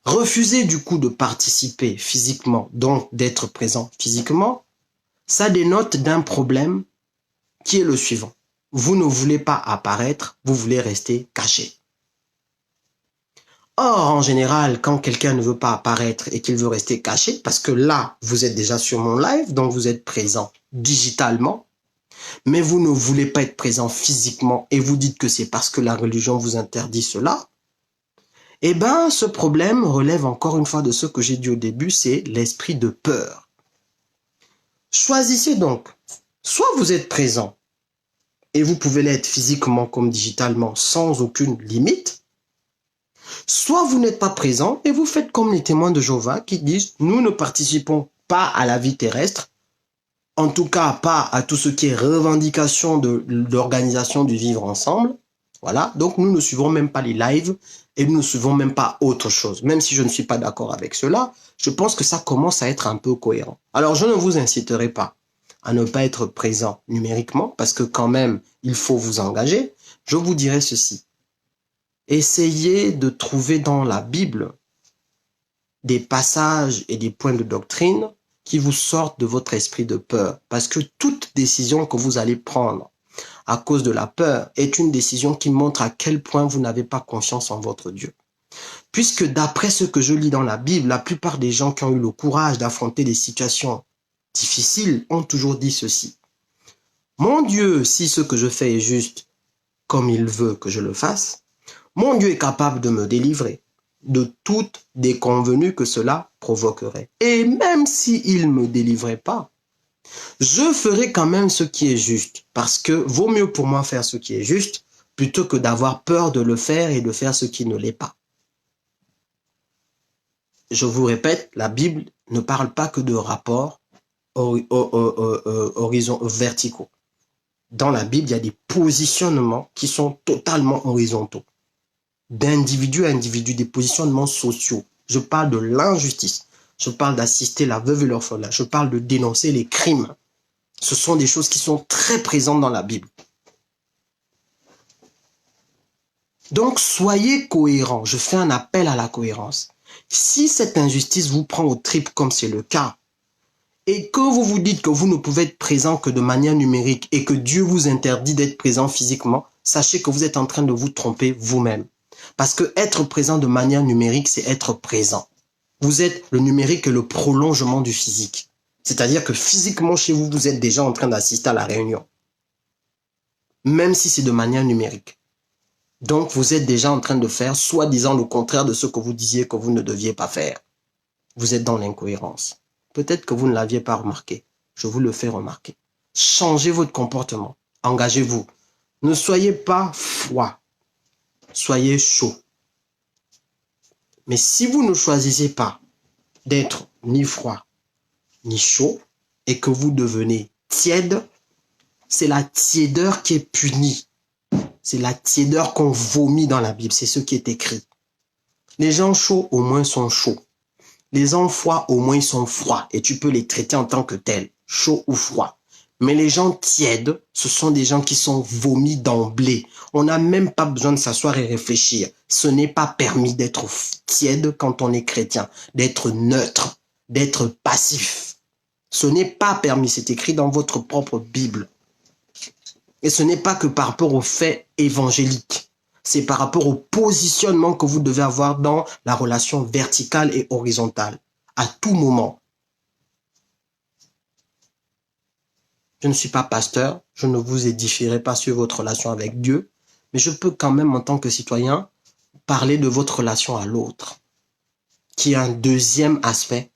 A: Refuser du coup de participer physiquement, donc d'être présent physiquement, ça dénote d'un problème qui est le suivant. Vous ne voulez pas apparaître, vous voulez rester caché. Or, en général, quand quelqu'un ne veut pas apparaître et qu'il veut rester caché, parce que là, vous êtes déjà sur mon live, donc vous êtes présent digitalement, mais vous ne voulez pas être présent physiquement et vous dites que c'est parce que la religion vous interdit cela, eh bien, ce problème relève encore une fois de ce que j'ai dit au début, c'est l'esprit de peur. Choisissez donc, soit vous êtes présent et vous pouvez l'être physiquement comme digitalement sans aucune limite, soit vous n'êtes pas présent et vous faites comme les témoins de Jéhovah qui disent « Nous ne participons pas à la vie terrestre, en tout cas pas à tout ce qui est revendication de l'organisation du vivre ensemble. » Voilà, donc nous ne suivons même pas les lives et nous ne suivons même pas autre chose. Même si je ne suis pas d'accord avec cela, je pense que ça commence à être un peu cohérent. Alors je ne vous inciterai pas à ne pas être présent numériquement parce que quand même, il faut vous engager. Je vous dirai ceci. Essayez de trouver dans la Bible des passages et des points de doctrine qui vous sortent de votre esprit de peur. Parce que toute décision que vous allez prendre à cause de la peur est une décision qui montre à quel point vous n'avez pas confiance en votre Dieu. Puisque d'après ce que je lis dans la Bible, la plupart des gens qui ont eu le courage d'affronter des situations difficiles ont toujours dit ceci. Mon Dieu, si ce que je fais est juste comme il veut que je le fasse, mon Dieu est capable de me délivrer de toutes déconvenues que cela provoquerait. Et même s'il ne me délivrait pas, je ferai quand même ce qui est juste. Parce que vaut mieux pour moi faire ce qui est juste plutôt que d'avoir peur de le faire et de faire ce qui ne l'est pas. je vous répète, la Bible ne parle pas que de rapports verticaux. Dans la Bible, il y a des positionnements qui sont totalement horizontaux. D'individu à individu, des positionnements sociaux. Je parle de l'injustice. Je parle d'assister la veuve et l'orphelin. Je parle de dénoncer les crimes. Ce sont des choses qui sont très présentes dans la Bible. Donc, soyez cohérents. Je fais un appel à la cohérence. Si cette injustice vous prend aux tripes comme c'est le cas, et que vous vous dites que vous ne pouvez être présent que de manière numérique et que Dieu vous interdit d'être présent physiquement, sachez que vous êtes en train de vous tromper vous-même. Parce que être présent de manière numérique, c'est être présent. Vous êtes le numérique et le prolongement du physique. C'est-à-dire que physiquement chez vous, vous êtes déjà en train d'assister à la réunion. Même si c'est de manière numérique. Donc, vous êtes déjà en train de faire soi-disant le contraire de ce que vous disiez que vous ne deviez pas faire. Vous êtes dans l'incohérence. Peut-être que vous ne l'aviez pas remarqué. Je vous le fais remarquer. Changez votre comportement. Engagez-vous. Ne soyez pas froid. Soyez chaud. Mais si vous ne choisissez pas d'être ni froid, ni chaud, et que vous devenez tiède, c'est la tiédeur qui est punie. C'est la tiédeur qu'on vomit dans la Bible. C'est ce qui est écrit. Les gens chauds, au moins, sont chauds. Les gens froids, au moins, ils sont froids. Et tu peux les traiter en tant que tels, chaud ou froid. Mais les gens tièdes, ce sont des gens qui sont vomis d'emblée. On n'a même pas besoin de s'asseoir et réfléchir. Ce n'est pas permis d'être tiède quand on est chrétien, d'être neutre, d'être passif. Ce n'est pas permis, c'est écrit dans votre propre Bible. Et ce n'est pas que par rapport aux faits évangéliques. C'est par rapport au positionnement que vous devez avoir dans la relation verticale et horizontale, à tout moment. Je ne suis pas pasteur, je ne vous édifierai pas sur votre relation avec Dieu, mais je peux quand même, en tant que citoyen, parler de votre relation à l'autre, qui est un deuxième aspect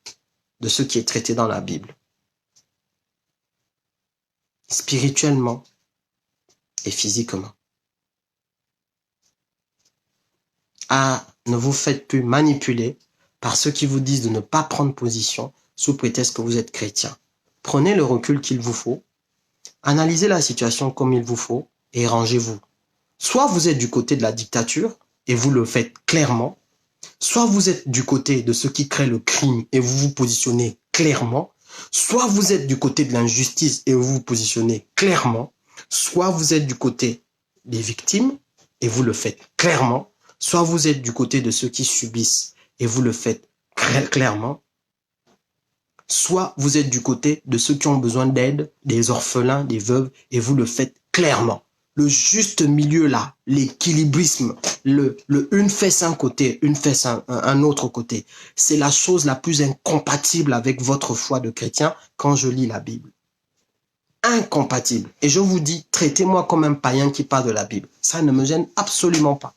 A: de ce qui est traité dans la Bible. Spirituellement et physiquement. Ne vous faites plus manipuler par ceux qui vous disent de ne pas prendre position sous prétexte que vous êtes chrétien. Prenez le recul qu'il vous faut, analysez la situation comme il vous faut et rangez-vous. Soit vous êtes du côté de la dictature et vous le faites clairement, soit vous êtes du côté de ceux qui créent le crime et vous vous positionnez clairement, soit vous êtes du côté de l'injustice et vous vous positionnez clairement, soit vous êtes du côté des victimes et vous le faites clairement, soit vous êtes du côté de ceux qui subissent et vous le faites clairement, soit vous êtes du côté de ceux qui ont besoin d'aide, des orphelins, des veuves, et vous le faites clairement. Le juste milieu là, l'équilibrisme, le une fesse un côté, une fesse un autre côté, c'est la chose la plus incompatible avec votre foi de chrétien quand je lis la Bible. Incompatible. Et je vous dis, traitez-moi comme un païen qui parle de la Bible. Ça ne me gêne absolument pas.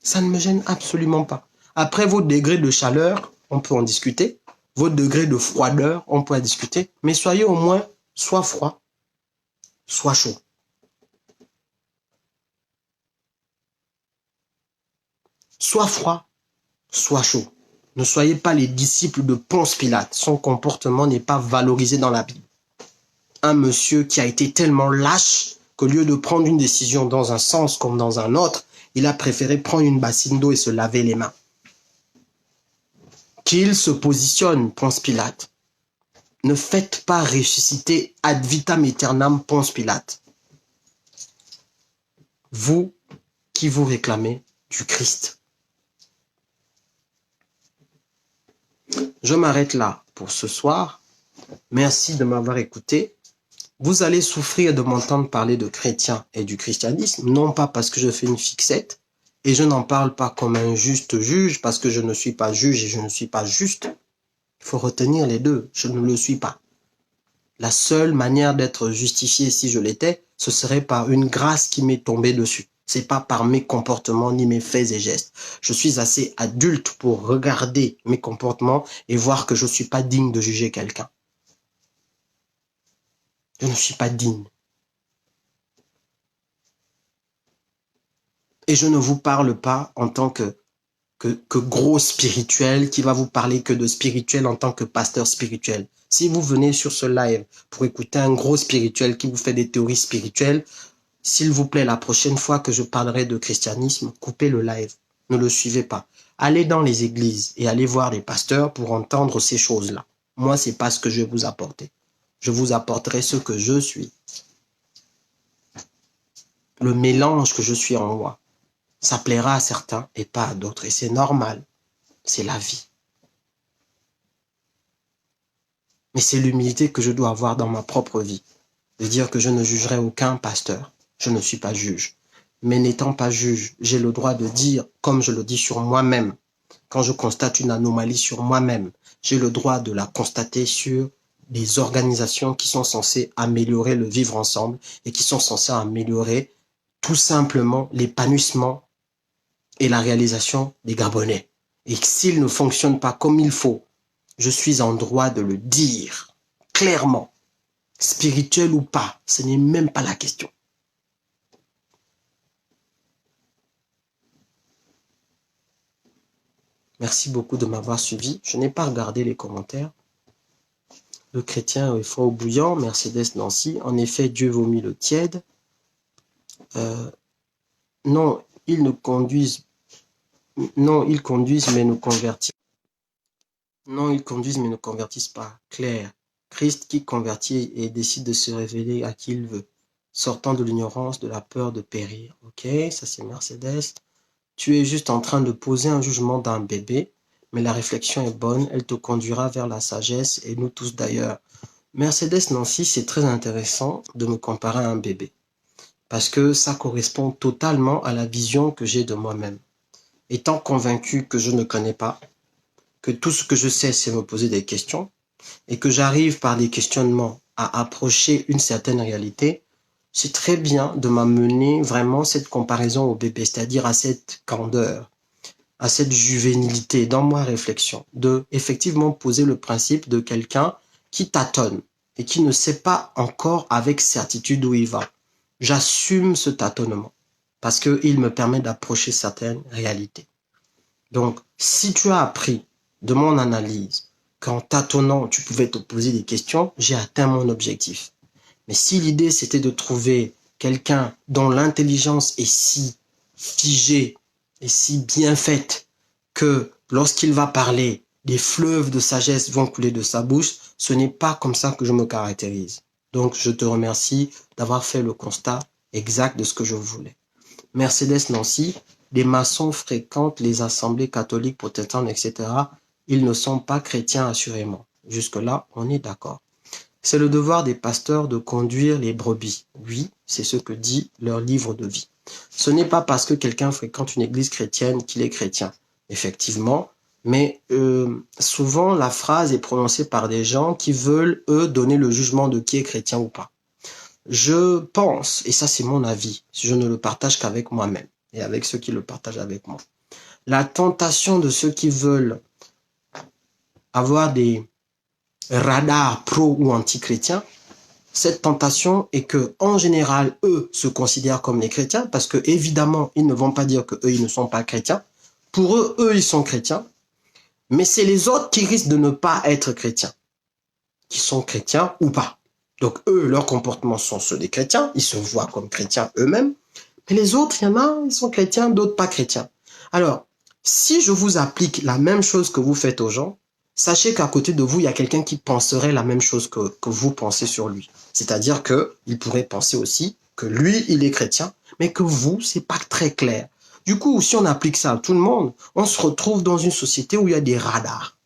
A: Ça ne me gêne absolument pas. Après, vos degrés de chaleur, on peut en discuter. Votre degré de froideur, on peut en discuter. Mais soyez au moins soit froid, soit chaud. Soit froid, soit chaud. Ne soyez pas les disciples de Ponce Pilate. Son comportement n'est pas valorisé dans la Bible. Un monsieur qui a été tellement lâche qu'au lieu de prendre une décision dans un sens comme dans un autre, il a préféré prendre une bassine d'eau et se laver les mains. Qu'il se positionne, Ponce Pilate. Ne faites pas ressusciter ad vitam aeternam Ponce Pilate. Vous qui vous réclamez du Christ. Je m'arrête là pour ce soir. Merci de m'avoir écouté. Vous allez souffrir de m'entendre parler de chrétien et du christianisme, non pas parce que je fais une fixette, et je n'en parle pas comme un juste juge, parce que je ne suis pas juge et je ne suis pas juste. Il faut retenir les deux, je ne le suis pas. La seule manière d'être justifié si je l'étais, ce serait par une grâce qui m'est tombée dessus. C'est pas par mes comportements ni mes faits et gestes. Je suis assez adulte pour regarder mes comportements et voir que je suis pas digne de juger quelqu'un. Je ne suis pas digne. Et je ne vous parle pas en tant que que gros spirituel, qui va vous parler que de spirituel en tant que pasteur spirituel. Si vous venez sur ce live pour écouter un gros spirituel qui vous fait des théories spirituelles, s'il vous plaît, la prochaine fois que je parlerai de christianisme, coupez le live. Ne le suivez pas. Allez dans les églises et allez voir les pasteurs pour entendre ces choses-là. Moi, c'est pas ce que je vais vous apporter. Je vous apporterai ce que je suis. Le mélange que je suis en moi. Ça plaira à certains et pas à d'autres. Et c'est normal. C'est la vie. Mais c'est l'humilité que je dois avoir dans ma propre vie. De dire que je ne jugerai aucun pasteur. Je ne suis pas juge. Mais n'étant pas juge, j'ai le droit de dire, comme je le dis sur moi-même, quand je constate une anomalie sur moi-même, j'ai le droit de la constater sur des organisations qui sont censées améliorer le vivre ensemble et qui sont censées améliorer tout simplement l'épanouissement et la réalisation des Gabonais. Et s'ils ne fonctionnent pas comme il faut, je suis en droit de le dire clairement. Spirituel ou pas, ce n'est même pas la question. Merci beaucoup de m'avoir suivi. Je n'ai pas regardé les commentaires. Le chrétien est froid au bouillant. Mercedes Nancy. En effet, Dieu vomit le tiède. Non, ils conduisent, mais ne convertissent. Non, ils conduisent, mais ne convertissent pas. Claire. Christ qui convertit et décide de se révéler à qui il veut. Sortant de l'ignorance, de la peur de périr. Ok, ça c'est Mercedes. Tu es juste en train de poser un jugement d'un bébé, mais la réflexion est bonne, elle te conduira vers la sagesse, et nous tous d'ailleurs. Mercedes Nancy, c'est très intéressant de me comparer à un bébé, parce que ça correspond totalement à la vision que j'ai de moi-même. Étant convaincu que je ne connais pas, que tout ce que je sais, c'est me poser des questions, et que j'arrive par des questionnements à approcher une certaine réalité, c'est très bien de m'amener vraiment cette comparaison au bébé, c'est-à-dire à cette candeur, à cette juvénilité dans ma réflexion, de effectivement poser le principe de quelqu'un qui tâtonne et qui ne sait pas encore avec certitude où il va. J'assume ce tâtonnement parce qu'il me permet d'approcher certaines réalités. Donc, si tu as appris de mon analyse qu'en tâtonnant, tu pouvais te poser des questions, j'ai atteint mon objectif. Mais si l'idée, c'était de trouver quelqu'un dont l'intelligence est si figée et si bien faite que lorsqu'il va parler, des fleuves de sagesse vont couler de sa bouche, ce n'est pas comme ça que je me caractérise. Donc, je te remercie d'avoir fait le constat exact de ce que je voulais. Mercedes Nancy, les maçons fréquentent les assemblées catholiques, protestantes, etc. Ils ne sont pas chrétiens assurément. Jusque-là, on est d'accord. C'est le devoir des pasteurs de conduire les brebis. Oui, c'est ce que dit leur livre de vie. Ce n'est pas parce que quelqu'un fréquente une église chrétienne qu'il est chrétien, effectivement, mais souvent la phrase est prononcée par des gens qui veulent, eux, donner le jugement de qui est chrétien ou pas. Je pense, et ça c'est mon avis, je ne le partage qu'avec moi-même et avec ceux qui le partagent avec moi, la tentation de ceux qui veulent avoir des radar pro ou anti-chrétiens, cette tentation est que, en général, eux se considèrent comme les chrétiens parce que, évidemment, ils ne vont pas dire que eux, ils ne sont pas chrétiens. Pour eux, ils sont chrétiens. Mais c'est les autres qui risquent de ne pas être chrétiens, qui sont chrétiens ou pas. Donc, eux, leurs comportements sont ceux des chrétiens. Ils se voient comme chrétiens eux-mêmes. Mais les autres, il y en a, ils sont chrétiens, d'autres pas chrétiens. Alors, si je vous applique la même chose que vous faites aux gens, sachez qu'à côté de vous, il y a quelqu'un qui penserait la même chose que vous pensez sur lui. C'est-à-dire qu'il pourrait penser aussi que lui, il est chrétien, mais que vous, c'est pas très clair. Du coup, si on applique ça à tout le monde, on se retrouve dans une société où il y a des radars.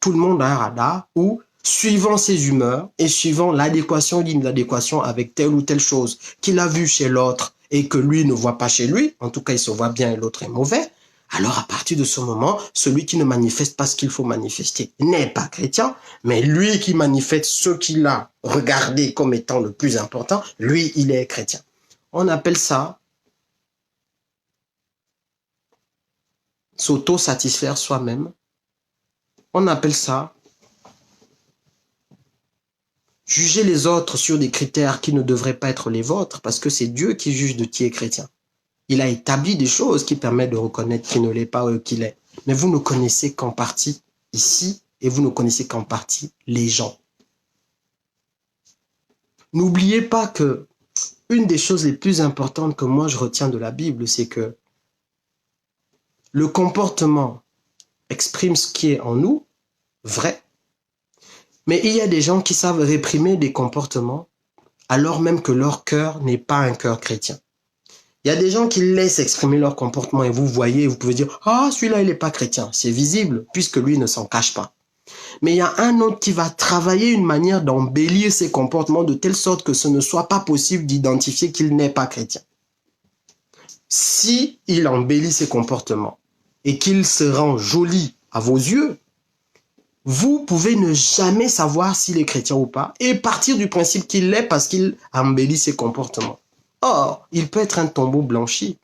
A: Tout le monde a un radar où, suivant ses humeurs et suivant l'adéquation ou l'inadéquation avec telle ou telle chose qu'il a vu chez l'autre et que lui ne voit pas chez lui, en tout cas il se voit bien et l'autre est mauvais, alors à partir de ce moment, celui qui ne manifeste pas ce qu'il faut manifester n'est pas chrétien, mais lui qui manifeste ce qu'il a regardé comme étant le plus important, lui, il est chrétien. On appelle ça s'auto-satisfaire soi-même. On appelle ça juger les autres sur des critères qui ne devraient pas être les vôtres, parce que c'est Dieu qui juge de qui est chrétien. Il a établi des choses qui permettent de reconnaître qui ne l'est pas ou qui l'est. Mais vous ne connaissez qu'en partie ici et vous ne connaissez qu'en partie les gens. N'oubliez pas que une des choses les plus importantes que moi je retiens de la Bible, c'est que le comportement exprime ce qui est en nous, vrai, mais il y a des gens qui savent réprimer des comportements alors même que leur cœur n'est pas un cœur chrétien. Il y a des gens qui laissent exprimer leur comportement et vous voyez, vous pouvez dire « Ah, celui-là, il n'est pas chrétien ». C'est visible puisque lui ne s'en cache pas. Mais il y a un autre qui va travailler une manière d'embellir ses comportements de telle sorte que ce ne soit pas possible d'identifier qu'il n'est pas chrétien. Si il embellit ses comportements et qu'il se rend joli à vos yeux, vous pouvez ne jamais savoir s'il est chrétien ou pas et partir du principe qu'il l'est parce qu'il embellit ses comportements. Or, il peut être un tombeau blanchi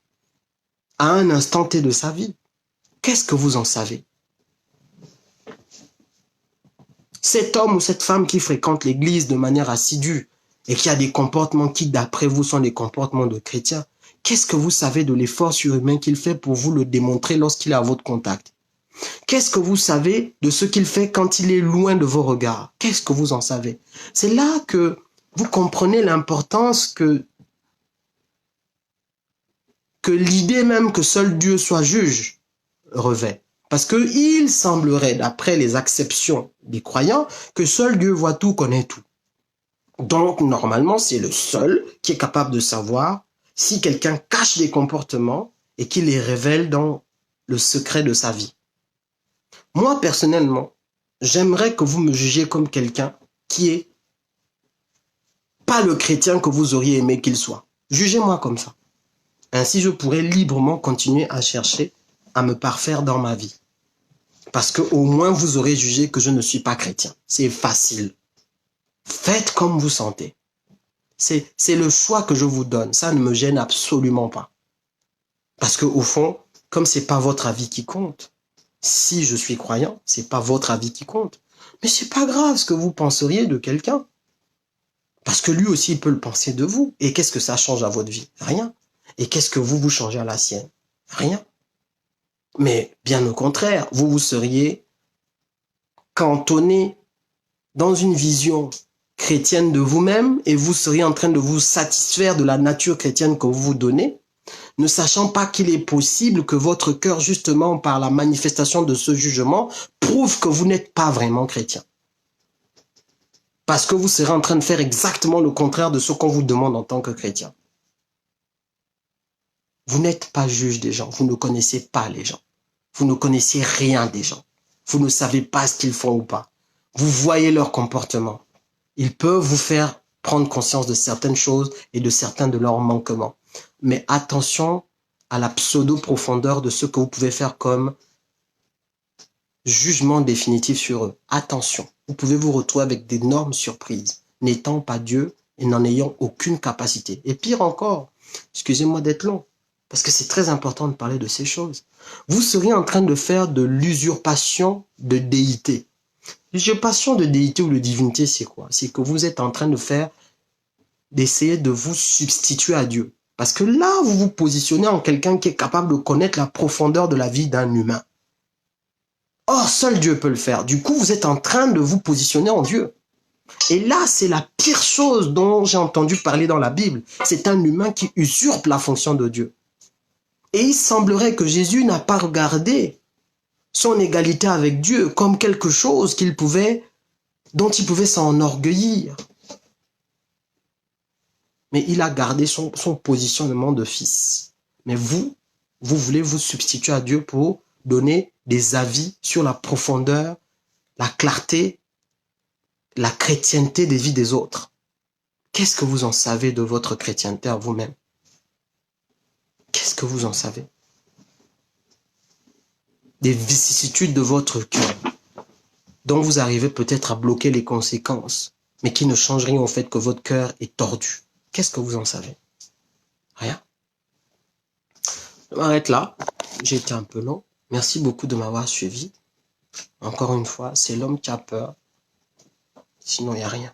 A: à un instant T de sa vie. Qu'est-ce que vous en savez? Cet homme ou cette femme qui fréquente l'église de manière assidue et qui a des comportements qui, d'après vous, sont des comportements de chrétiens, qu'est-ce que vous savez de l'effort surhumain qu'il fait pour vous le démontrer lorsqu'il est à votre contact? Qu'est-ce que vous savez de ce qu'il fait quand il est loin de vos regards? Qu'est-ce que vous en savez? C'est là que vous comprenez l'importance que l'idée même que seul Dieu soit juge revêt. Parce qu'il semblerait, d'après les acceptions des croyants, que seul Dieu voit tout, connaît tout. Donc, normalement, c'est le seul qui est capable de savoir si quelqu'un cache des comportements et qui les révèle dans le secret de sa vie. Moi, personnellement, j'aimerais que vous me jugiez comme quelqu'un qui est pas le chrétien que vous auriez aimé qu'il soit. Jugez-moi comme ça. Ainsi, je pourrais librement continuer à chercher à me parfaire dans ma vie. Parce que au moins, vous aurez jugé que je ne suis pas chrétien. C'est facile. Faites comme vous sentez. C'est le choix que je vous donne. Ça ne me gêne absolument pas. Parce que au fond, comme c'est pas votre avis qui compte, si je suis croyant, c'est pas votre avis qui compte. Mais c'est pas grave ce que vous penseriez de quelqu'un. Parce que lui aussi, il peut le penser de vous. Et qu'est-ce que ça change à votre vie? Rien. Et qu'est-ce que vous changez à la sienne? Rien. Mais bien au contraire, vous seriez cantonné dans une vision chrétienne de vous-même et vous seriez en train de vous satisfaire de la nature chrétienne que vous vous donnez, ne sachant pas qu'il est possible que votre cœur, justement, par la manifestation de ce jugement, prouve que vous n'êtes pas vraiment chrétien. Parce que vous serez en train de faire exactement le contraire de ce qu'on vous demande en tant que chrétien. Vous n'êtes pas juge des gens, vous ne connaissez pas les gens. Vous ne connaissez rien des gens. Vous ne savez pas ce qu'ils font ou pas. Vous voyez leur comportement. Ils peuvent vous faire prendre conscience de certaines choses et de certains de leurs manquements. Mais attention à la pseudo-profondeur de ce que vous pouvez faire comme jugement définitif sur eux. Attention, vous pouvez vous retrouver avec d'énormes surprises, n'étant pas Dieu et n'en ayant aucune capacité. Et pire encore, excusez-moi d'être long, parce que c'est très important de parler de ces choses. Vous seriez en train de faire de l'usurpation de déité. L'usurpation de déité ou de divinité, c'est quoi? C'est que vous êtes en train d'essayer de vous substituer à Dieu. Parce que là, vous vous positionnez en quelqu'un qui est capable de connaître la profondeur de la vie d'un humain. Or, seul Dieu peut le faire. Du coup, vous êtes en train de vous positionner en Dieu. Et là, c'est la pire chose dont j'ai entendu parler dans la Bible. C'est un humain qui usurpe la fonction de Dieu. Et il semblerait que Jésus n'a pas regardé son égalité avec Dieu comme quelque chose dont il pouvait s'enorgueillir. Mais il a gardé son positionnement de fils. Mais vous voulez vous substituer à Dieu pour donner des avis sur la profondeur, la clarté, la chrétienté des vies des autres. Qu'est-ce que vous en savez de votre chrétienté à vous-même? Qu'est-ce que vous en savez? Des vicissitudes de votre cœur, dont vous arrivez peut-être à bloquer les conséquences, mais qui ne changent rien au fait que votre cœur est tordu. Qu'est-ce que vous en savez? Rien. Je m'arrête là. J'ai été un peu long. Merci beaucoup de m'avoir suivi. Encore une fois, c'est l'homme qui a peur. Sinon, il n'y a rien.